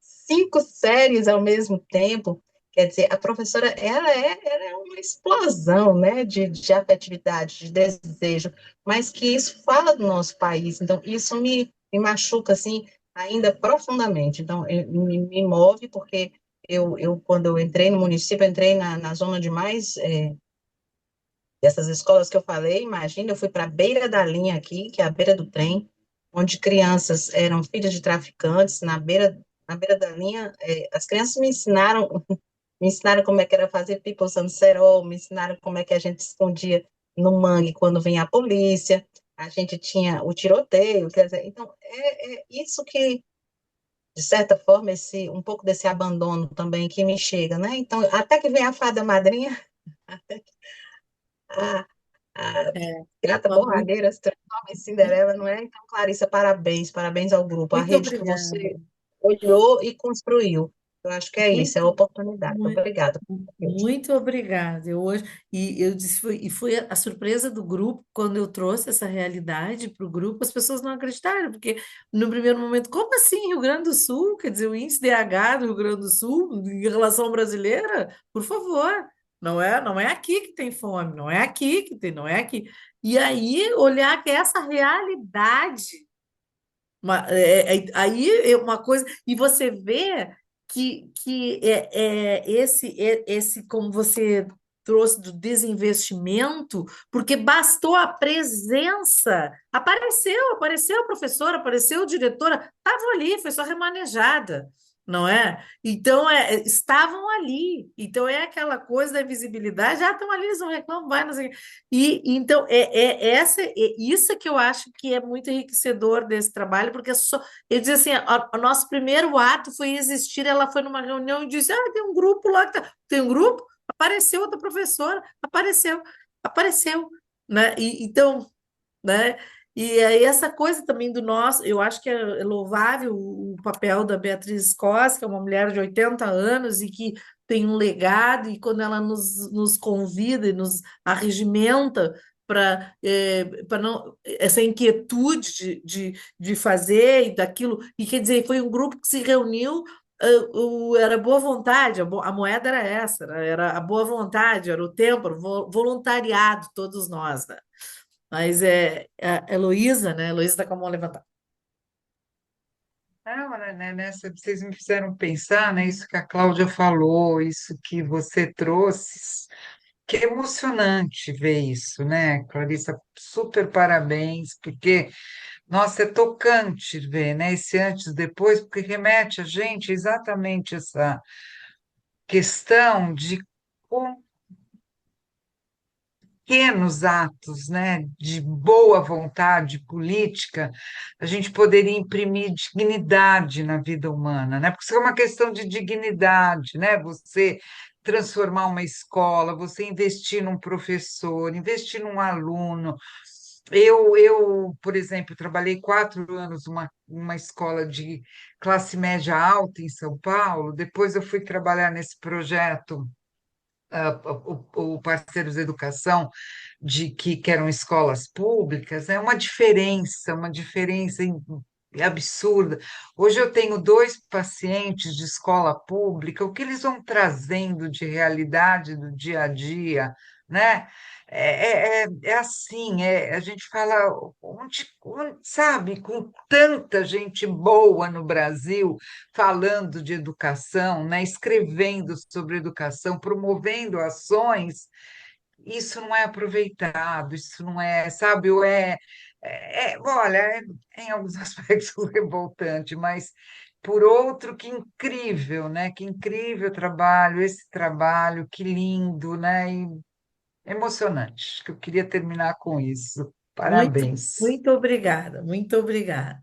5 séries ao mesmo tempo, quer dizer, a professora ela é uma explosão, né, de afetividade, de desejo, mas que isso fala do nosso país, então isso me machuca assim ainda profundamente. Então, me move, porque quando eu entrei no município, eu entrei na zona de mais dessas escolas que eu falei. Imagina, eu fui para a beira da linha aqui, que é a beira do trem, onde crianças eram filhas de traficantes, na beira da linha. As crianças me ensinaram como é que era fazer pipa usando cerol, me ensinaram como é que a gente escondia no mangue quando vinha a polícia, a gente tinha o tiroteio, quer dizer, então, é isso que de certa forma, um pouco desse abandono também que me chega, né? Então, até que vem a fada madrinha, até que a, a É, gata uma muito, borralheira se transforma em Cinderela, não é? Então, Clarissa, parabéns, parabéns ao grupo, a muito rede que obrigada. você olhou e construiu. Eu acho que é isso, é a Muito, oportunidade. muito, Obrigada. muito obrigada. Eu hoje e eu disse foi a surpresa do grupo quando eu trouxe essa realidade para o grupo, as pessoas não acreditaram, porque no primeiro momento, como assim Rio Grande do Sul? Quer dizer, o índice DH do Rio Grande do Sul em relação brasileira? Por favor, não é aqui que tem fome, não é aqui que tem, não é aqui. E aí olhar que essa realidade aí é uma coisa, e você vê que esse, como você trouxe do desinvestimento, porque bastou a presença, apareceu a professora, apareceu a diretora, estavam ali, foi só remanejada, não é? Então, estavam ali. Então, é aquela coisa da visibilidade, estão ali, eles não reclamam, vai, não sei o quê. E então isso é que eu acho que é muito enriquecedor desse trabalho, porque eu disse assim, o nosso primeiro ato foi existir, ela foi numa reunião e disse, tem um grupo lá tem um grupo, apareceu outra professora, apareceu, né? Então, né? E aí essa coisa também do nosso, eu acho que é louvável o papel da Beatriz Costa, que é uma mulher de 80 anos e que tem um legado, e quando ela nos convida e nos arregimenta para não essa inquietude de fazer e daquilo, e quer dizer, foi um grupo que se reuniu, era boa vontade, a moeda era essa, era a boa vontade, era o tempo, era o voluntariado, todos nós, né? Mas a Heloísa, né? Heloísa está com a mão levantada. Não, vocês me fizeram pensar, né, isso que a Cláudia falou, isso que você trouxe, que é emocionante ver isso, né, Clarissa? Super parabéns, porque, nossa, é tocante ver, né, esse antes e depois, porque remete a gente exatamente essa questão de pequenos atos, né, de boa vontade política, a gente poderia imprimir dignidade na vida humana, né? Porque isso é uma questão de dignidade, né? Você transformar uma escola, você investir num professor, investir num aluno. Por exemplo, trabalhei 4 anos numa escola de classe média alta em São Paulo. Depois eu fui trabalhar nesse projeto o Parceiros Educação, que eram escolas públicas, é uma diferença absurda. Hoje eu tenho 2 pacientes de escola pública, o que eles vão trazendo de realidade do dia a dia, né? É assim, a gente fala, sabe, com tanta gente boa no Brasil, falando de educação, né, escrevendo sobre educação, promovendo ações, isso não é aproveitado, isso não é, sabe, Olha, em alguns aspectos revoltante, mas por outro, que incrível, né? Que incrível trabalho, esse trabalho, que lindo, né? E emocionante. Que eu queria terminar com isso. Muito, Parabéns. muito obrigada, muito obrigada.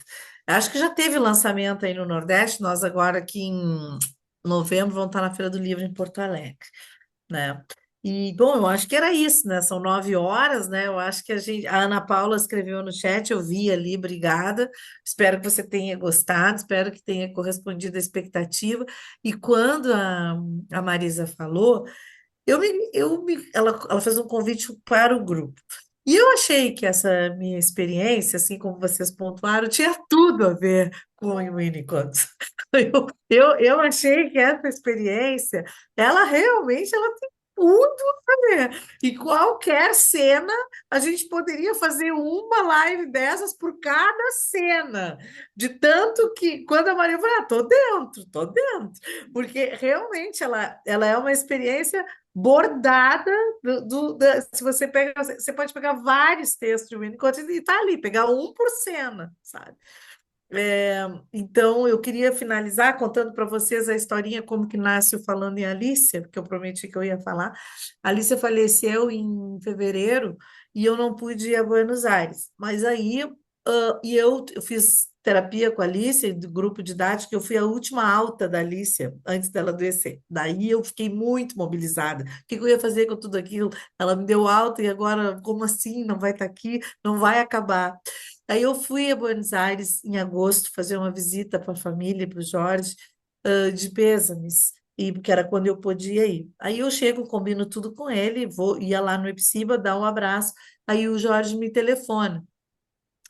Acho que já teve lançamento aí no Nordeste, nós agora aqui em novembro vamos estar na Feira do Livro em Porto Alegre, né? E, bom, eu acho que era isso, né? São 9 horas, né? Eu acho que a Ana Paula escreveu no chat, eu vi ali, obrigada. Espero que você tenha gostado, espero que tenha correspondido à expectativa. E quando a Marisa falou, ela fez um convite para o grupo. E eu achei que essa minha experiência, assim como vocês pontuaram, tinha tudo a ver com o Winnicott. Eu achei que essa experiência, ela realmente ela tem tudo a ver. E qualquer cena, a gente poderia fazer uma live dessas por cada cena. De tanto que, quando a Maria falou, tô dentro, tô dentro. Porque realmente ela é uma experiência bordada se você pega, você pode pegar vários textos de Winnicott e tá ali, pegar um por cena, sabe? Então, eu queria finalizar contando para vocês a historinha como que nasce o Falando em Alicia, porque eu prometi que eu ia falar. A Alicia faleceu em fevereiro e eu não pude ir a Buenos Aires. Mas aí, eu fiz terapia com a Alicia, do grupo didático, eu fui a última alta da Alicia antes dela adoecer. Daí eu fiquei muito mobilizada. O que que eu ia fazer com tudo aquilo? Ela me deu alta e agora, como assim? Não vai estar aqui? Não vai acabar. Aí eu fui a Buenos Aires em agosto fazer uma visita para a família, para o Jorge, de pêsames, e porque era quando eu podia ir. Aí eu chego, combino tudo com ele, ia lá no Epsiba, dar um abraço. Aí o Jorge me telefona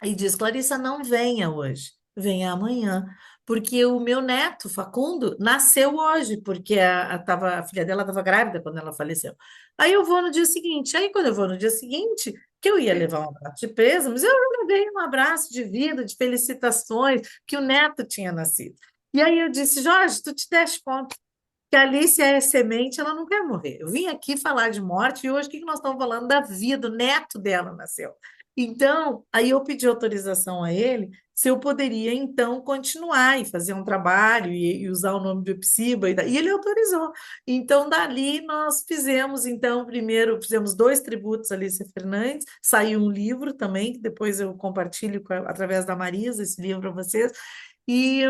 e diz: Clarissa, não venha hoje, venha amanhã. Porque o meu neto, Facundo, nasceu hoje, porque a filha dela estava grávida quando ela faleceu. Aí eu vou no dia seguinte. Aí, quando eu vou no dia seguinte, que eu ia levar um abraço de pêsames, eu levei um abraço de vida, de felicitações, que o neto tinha nascido. E aí eu disse: Jorge, tu te deste conta que a Alice é semente, ela não quer morrer. Eu vim aqui falar de morte e hoje o que que nós estamos falando da vida, o neto dela nasceu. Então, aí eu pedi autorização a ele se eu poderia, então, continuar e fazer um trabalho e usar o nome do Epsiba, e ele autorizou. Então, dali nós fizemos, então, primeiro fizemos 2 tributos a Alicia Fernandes, saiu um livro também, que depois eu compartilho através da Marisa, esse livro para vocês, e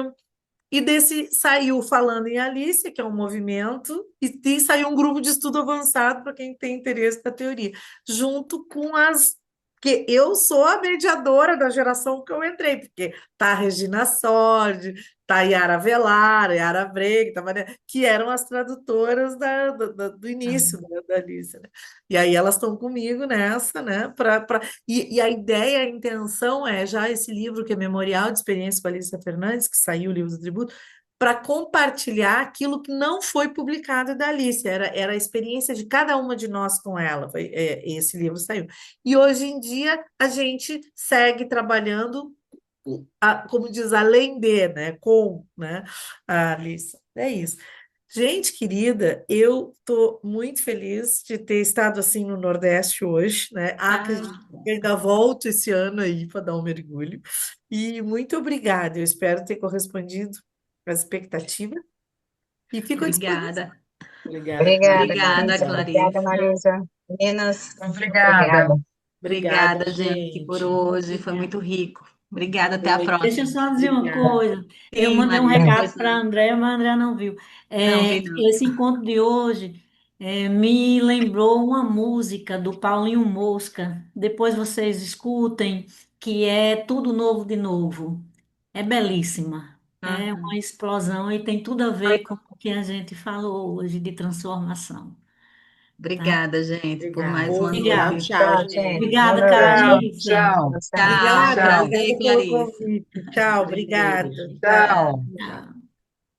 desse saiu Falando em Alice, que é um movimento, e saiu um grupo de estudo avançado para quem tem interesse na teoria, junto com as. Que eu sou a mediadora da geração que eu entrei, porque tá a Regina Sordi, tá a Yara Velar, a Yara Breg, tá, que eram as tradutoras do início da Alice, né? E aí elas estão comigo nessa, né? E a ideia, a intenção é já esse livro que é Memorial de Experiência com a Alicia Fernandes, que saiu o livro do tributo, para compartilhar aquilo que não foi publicado da Alice, era a experiência de cada uma de nós com ela, esse livro saiu. E hoje em dia a gente segue trabalhando, como diz, além de, né, com, né, a Alice. É isso. Gente querida, eu estou muito feliz de ter estado assim no Nordeste hoje, né? Acredito Ah, que ainda volto esse ano aí para dar um mergulho. E muito obrigada, eu espero ter correspondido às expectativas e fico à disposição. obrigada. Obrigada, Obrigada, Obrigada, Clarissa. Clarissa. Obrigada, Clarissa. Marisa. Meninas, Obrigada. obrigada. Obrigada, Obrigada, gente, por gente. hoje. Foi muito rico. Obrigada, até a Deixa eu próxima. só dizer uma Obrigada. coisa. Eu Sim, mandei um Marisa, recado pois para a não. Andréa, mas a Andréa não viu. Não, vi não. Esse encontro de hoje me lembrou uma música do Paulinho Mosca. Depois vocês escutem, que é Tudo Novo de Novo. É belíssima. É uma Uhum. explosão e tem tudo a ver com o que a gente falou hoje de transformação, tá? Obrigada, gente, por Obrigada. mais uma Tchau, Obrigada. noite. tchau, Tchau, gente. gente. Boa Obrigada, noite. Tchau, Clarissa. tchau, Tchau. Tchau, Obrigada, tchau, prazer, obrigada pelo Clarissa. convite. Tchau, Prazer, obrigada. gente. Tchau. tchau. Tchau.